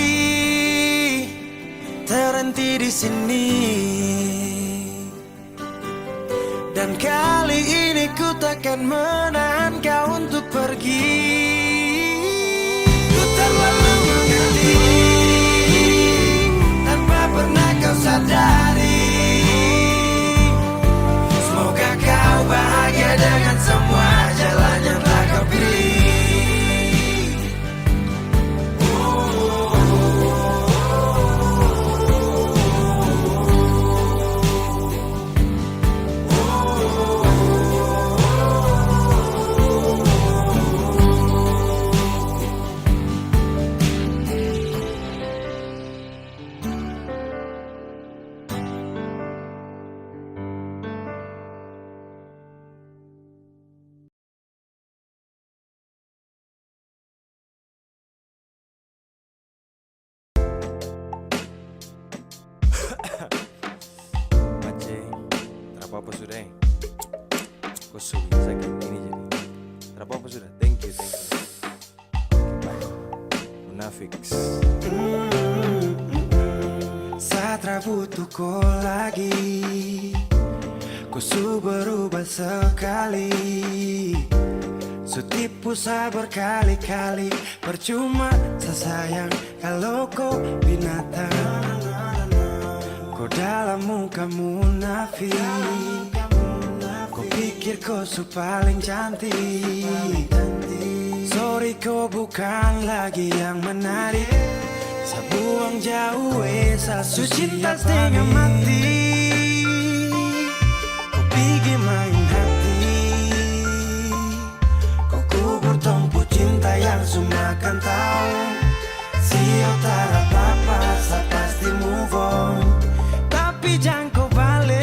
Speaker 1: terhenti di sini. Dan kali ini ku takkan menahan kau untuk pergi. Ku terlalu mengerti tanpa pernah kau sadari. Semoga kau bahagia dengan semua jalan yang telah kau pilih. Apa sudah? Kau bisa kayak gini jadi. Apa sudah? Thank you. Bye. Munafiks. Saat butuh kau lagi, kau su berubah sekali. Su tipu saya berkali-kali. Percuma sayang kalau kau binatang. Kau dalam muka munafik, kau pikir kau su paling cantik. Sorry kau bukan lagi yang menarik. Saya buang jauh su cinta setengah mati. Kau pergi main hati, kau kubur tumpu cinta yang su makan tahu. Siapa tak apa-apa, saya pasti move on. Tapi jangan kau balik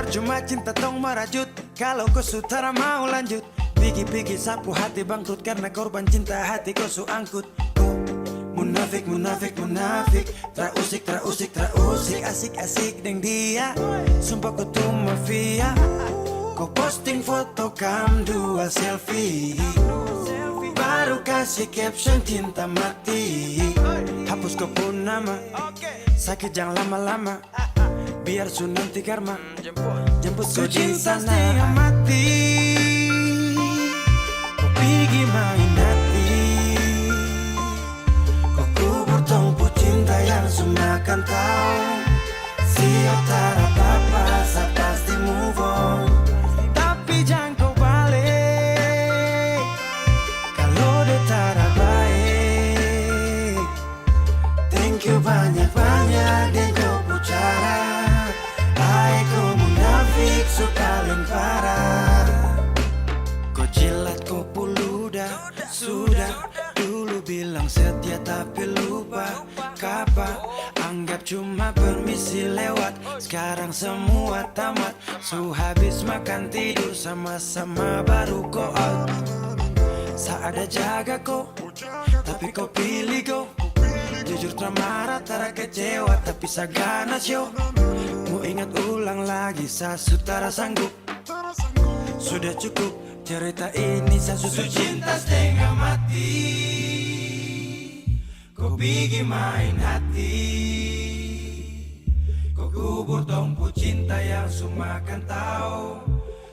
Speaker 1: percuma cinta tong merajut kalau kau sutara mau lanjut. Pigi-pigi sapu hati bangkrut karena korban cinta hati kau su angkut. Munafik, munafik, munafik, trausik, trausik, trausik, asik-asik deng dia. Sumpah kau tuh mafia. Kau posting foto kam dua selfie, baru kasih caption cinta mati. Hapus kau pun nama, sakit jangan lama-lama, biar su nanti karma jemput kau di sana. Setengah mati, kau pergi main hati. Kau kubur tongpu cinta yang sumakan tahu. Siap tara apa saya pasti move on. Tapi jangan kau balik kalau dia tara baik. Thank you banyak-banyak dan kau pucara. Hai kau munafik su paling parah. Kau jilat kau puludah. Sudah dulu bilang setia tapi lupa kapan. Anggap cuma permisi lewat, sekarang semua tamat. Su habis makan tidur sama-sama baru go out. Saada jaga kok, tapi kau pilih kok. Jujur tak marah, tak kecewa, tapi sagana show. Mau ingat ulang lagi, saya sutara sanggup. Sudah cukup cerita ini, saya susu cinta setengah mati. Kau pergi main hati. Kau kubur tongpu cinta yang sumakan tahu.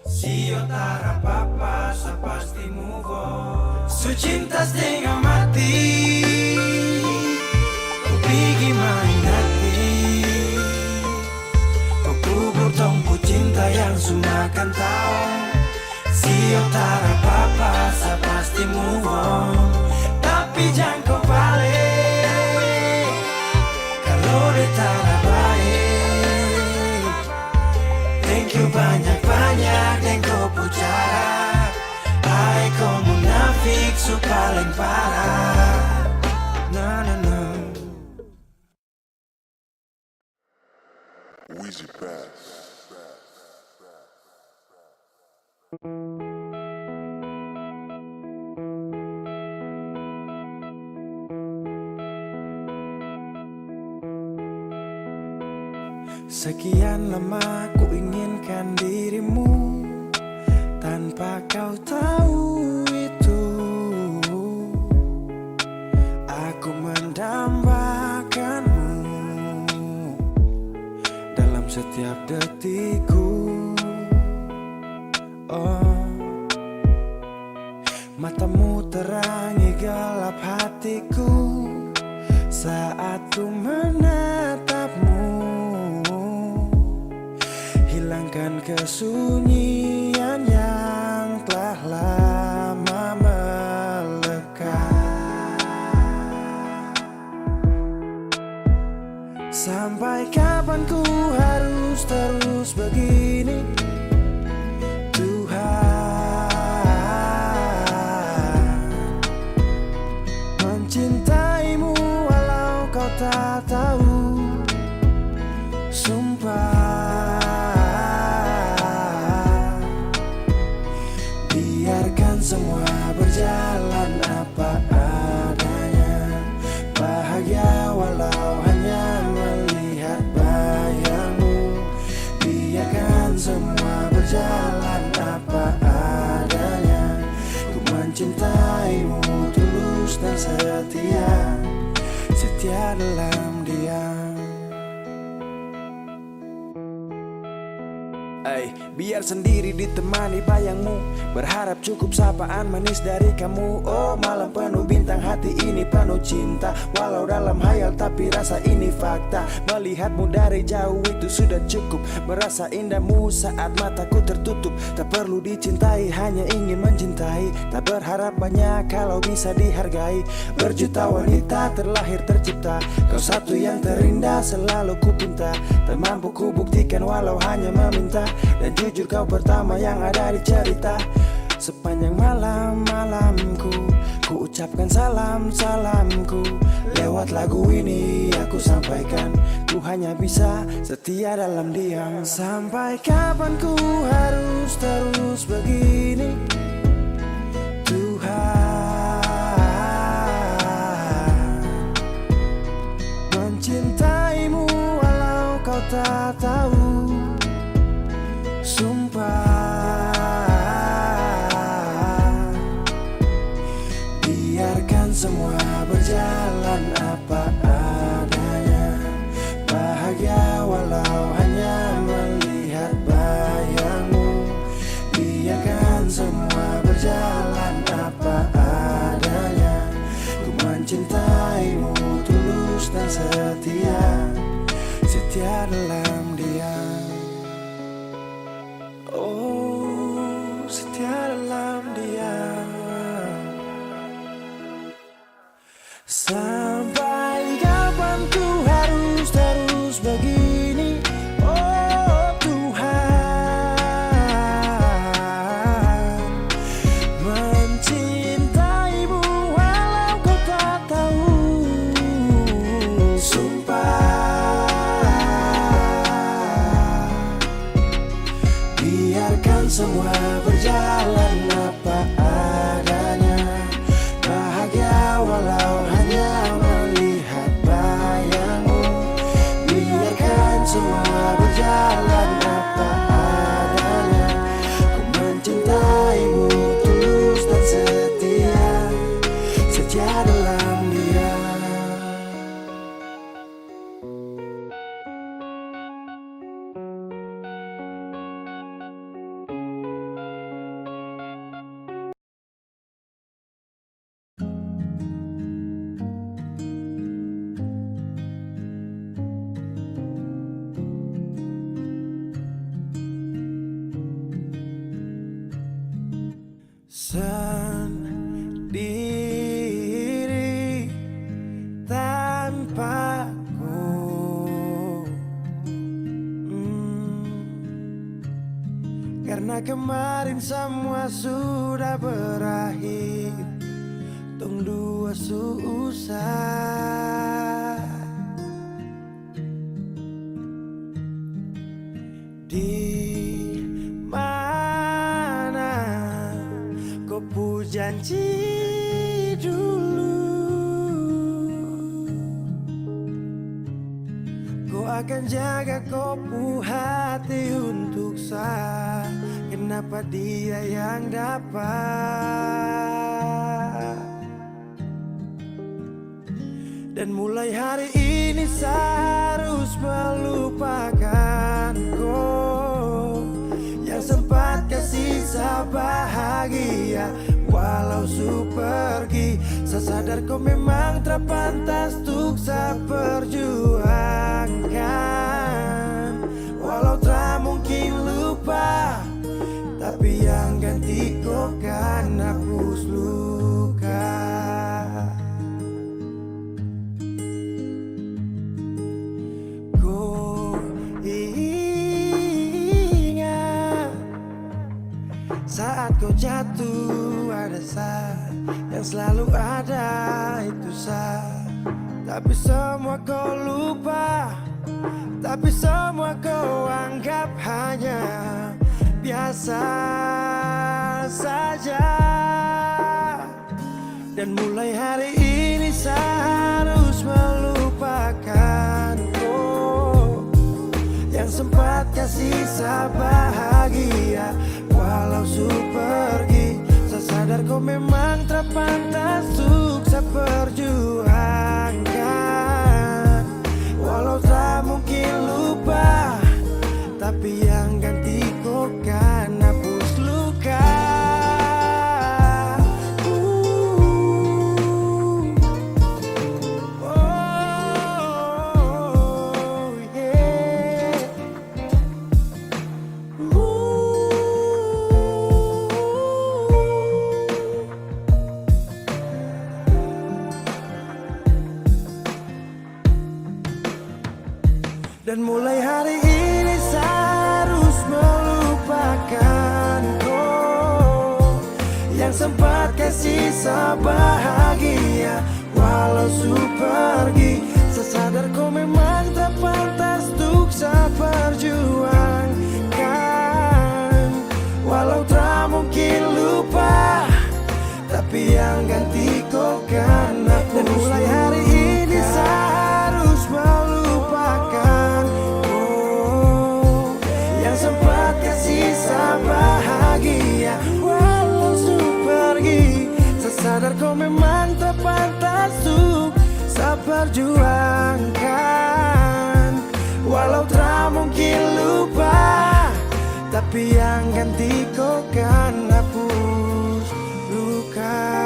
Speaker 1: Sio tara papa, saya pasti move on. Su cinta setengah mati. Kau pergi main hati. Kau kubur tongpu cinta yang sumakan tahu. Sio tara papa, saya pasti move on. Tapi jangan kau balik kalau dia tara baik. Thank you banyak-banyak dan kau pucara. Hai kau munafik su paling parah. Na na na.
Speaker 2: Wheezy Bass.
Speaker 1: Sekian lama ku inginkan dirimu tanpa kau tahu itu. Aku mendambakanmu dalam setiap detikku. Oh, matamu terangi gelap hatiku saat ku menatapmu. Hilangkan kesunyian yang telah lama melekat. Sampai kapan ku harus terus begini? Mencintaimu walau kau tak tahu. Sumpah, biarkan semua berjalan apa adanya. Bahagia walau hanya melihat bayangmu. Biarkan semua berjalan apa adanya. Ku mencintaimu tulus dan setia, setia dalam diam. Biar sendiri ditemani bayangmu, berharap cukup sapaan manis dari kamu. Oh malam penuh bintang, hati ini penuh cinta. Walau dalam hayal tapi rasa ini fakta. Melihatmu dari jauh itu sudah cukup. Merasa indahmu saat mataku tertutup. Tak perlu dicintai, hanya ingin mencintai. Tak berharap banyak kalau bisa dihargai. Berjuta wanita terlahir tercipta. Kau satu yang terindah selalu ku pinta. Tak mampu ku buktikan walau hanya meminta. Dan jujur kau pertama yang ada di cerita. Sepanjang malam-malamku ku Ucapkan salam-salamku lewat lagu ini aku sampaikan. Ku hanya bisa setia dalam diam. Sampai kapan ku harus terus begini Tuhan, mencintaimu walau kau tak tahu. Sumpah, biarkan semua berjalan apa adanya. Bahagia walau hanya melihat bayangmu. Biarkan semua berjalan apa adanya. Ku mencintaimu tulus dan setia, setia dalam diam. Oh, setia dalam diam. Sampai kapan ku harus terus begini? Oh Tuhan, mencintaimu walau kau tak tahu. Sumpah, biarkan semua berjalan apa adanya. Bahagia walau hanya melihat bayangmu. Biarkan semua berjalan apa adanya. Ku mencintaimu tulus dan setia, setia dalam diam. Sendiri tanpaku, karena kemarin semua sudah berakhir. Tong dua susah. Di mana kau pu janji dulu, kau akan jaga kau pu hati untuk saya. Kenapa dia yang dapat? Dan mulai hari ini saya harus melupakan kau yang sempat kasih saya bahagia. Walau su pergi, saya sadar kau memang tak pantas untuk saya perjuangkan. Walau tak mungkin lupa, tapi yang ganti kau kan hapus luka. Saat kau jatuh ada saya, yang selalu ada itu saya. Tapi semua kau lupa, tapi semua kau anggap hanya biasa saja. Dan mulai hari ini saya harus melupakan kau yang sempat kasih saya bahagia. Walau su pergi, saya sadar kau memang tak pantas untuk saya perjuangkan. Walau tak mungkin lupa, tapi yang ganti kau kan hapus luka. Dan mulai hari ini saya harus melupakan kau yang sempat kasih saya bahagia. su pergi. Sesadar kau memang tak pantas untuk saya perjuangkan. Walau tak mungkin lupa, tapi yang ganti kau kan hapus. Dan mulai hari ini saya harus melupakan yang sempat kasih saya bahagia. Walau su pergi, saya sadar kau memang tak pantas untuk saya perjuangkan. Walau tak mungkin lupa, tapi yang ganti kau kan hapus luka.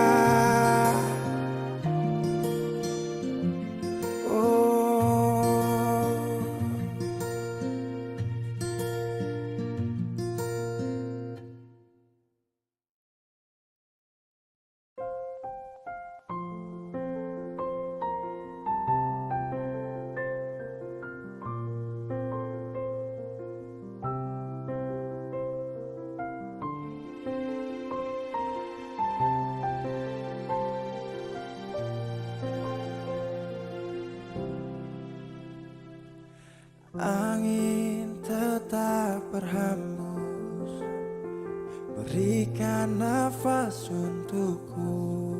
Speaker 1: Angin tetap berhembus, berikan nafas untukku.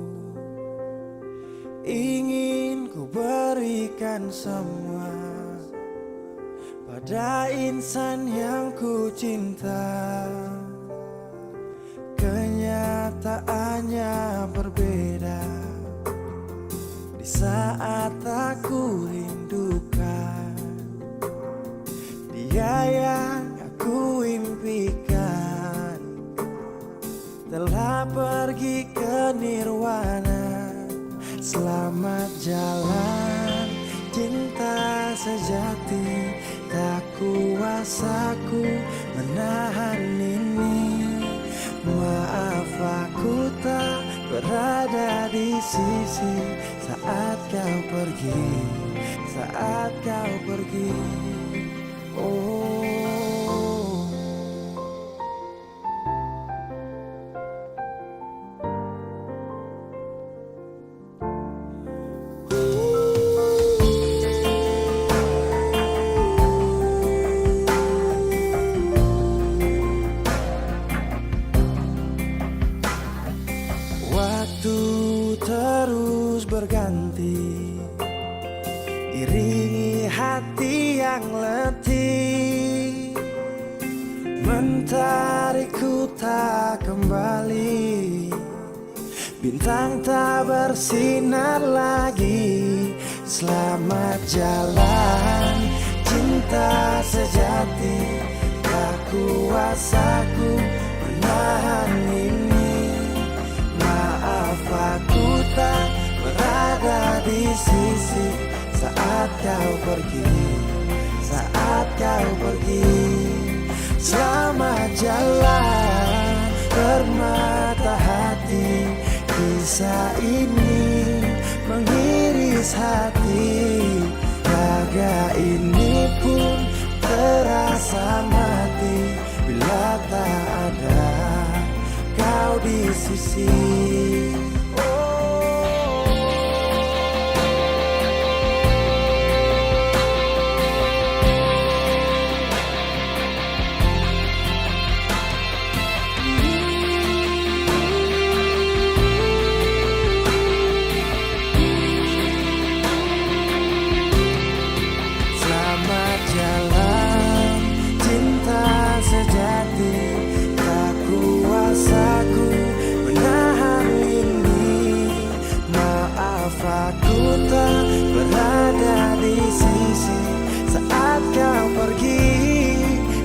Speaker 1: Ingin ku berikan semua pada insan yang ku cinta. Kenyataannya berbeda di saat aku rindukan dia yang aku impikan. Telah pergi ke nirwana. Selamat jalan cinta sejati. Tak kuasa ku menahan ini. Maaf aku tak berada di sisi saat kau pergi, saat kau pergi. Waktu terus berganti, iringi hati yang letih, mentarikku tak kembali. Bintang tak bersinar lagi. Selamat jalan cinta sejati. Tak kuasaku menahan ini. Maaf aku tak berada di sisi saat kau pergi, saat kau pergi. Selamat jalan permata hati. Kisah ini mengiris hati. Raga ini pun terasa mati bila tak ada kau di sisi.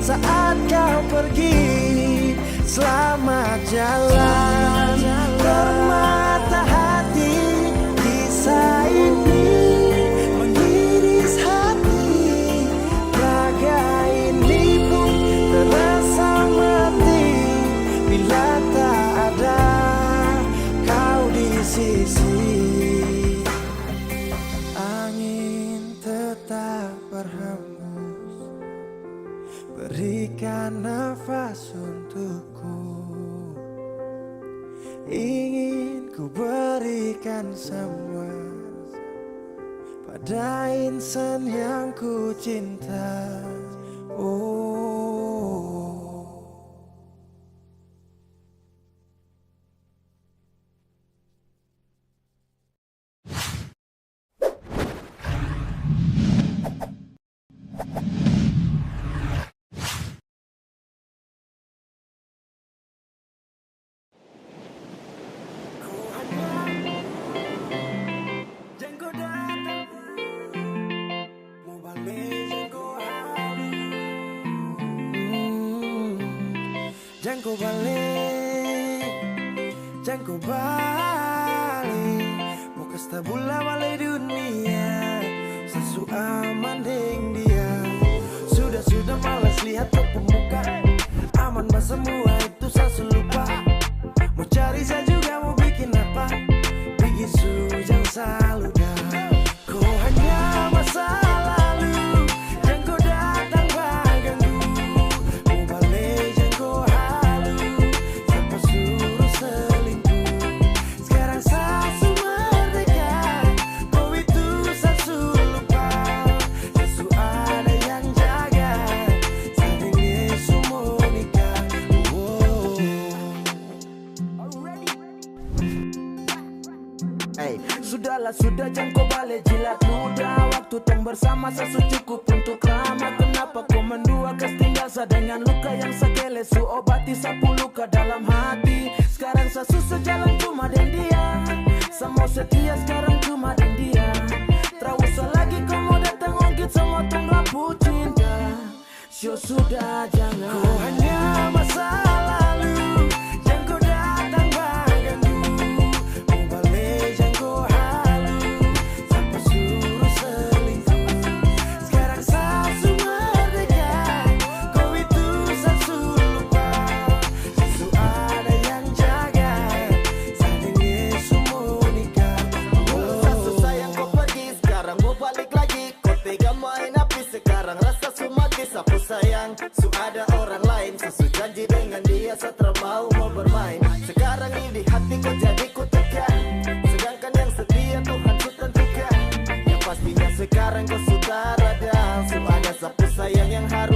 Speaker 1: Saat kau pergi, selamat jalan permata hati. Kisah ini mengiris hati. Raga ini pun terasa mati bila tak ada kau di sisi. Angin tetap berhembus, berikan nafas untukku. Ingin ku berikan semua pada insan yang ku cinta. Jangan kau balik, jangan kau balik. Mau kasta bula balai dunia, sasu aman deng dia. Sudah malas lihat kau pemuka, aman bah semua itu sasu lupa. Mau cari saya juga mau bikin apa, bikin jangan selalu dah. Kau hanya masa lalu, jangan kau datang mengganggu. Mau balik jangan kau halu, siapa suruh selingkuh. Sekarang sasu merdeka, kau itu sasu lupa. Sasu ada yang jaga, saling Yesus mau nikah. Sudah jangan kau balik jilat ludah. Waktu tong bersama sasu cukup untuk ramah. Kenapa kau mendua tinggal sa dengan luka yang sakele. Su obati sapu luka dalam hati. Sekarang sasu sejalan cuma dengan dia. Semua setia sekarang cuma dengan dia. Terusah lagi kau mau datang ongkit semua tong lampu cinta. Sudah jangan. Kau hanya masa lalu, jangan kau datang mengganggu. Mau balik jangan kau halu, siapa suruh selingkuh. Sekarang sasu merdeka, kau itu sasu lupa. Sasu ada yang jaga, saling Yesus mau nikah.
Speaker 5: Sasu sayang kau pergi, sekarang mau balik lagi. Kau tega main api, sekarang rasa mati. Sapu sayang, su ada orang lain. Sasu janji dengan dia, setelah mau bermain. Sekarang ini hati kau jadi ku tekan, sedangkan yang setia Tuhan ku tentukan. Yang pastinya sekarang kau sudah rada. Su ada sapu sayang yang harus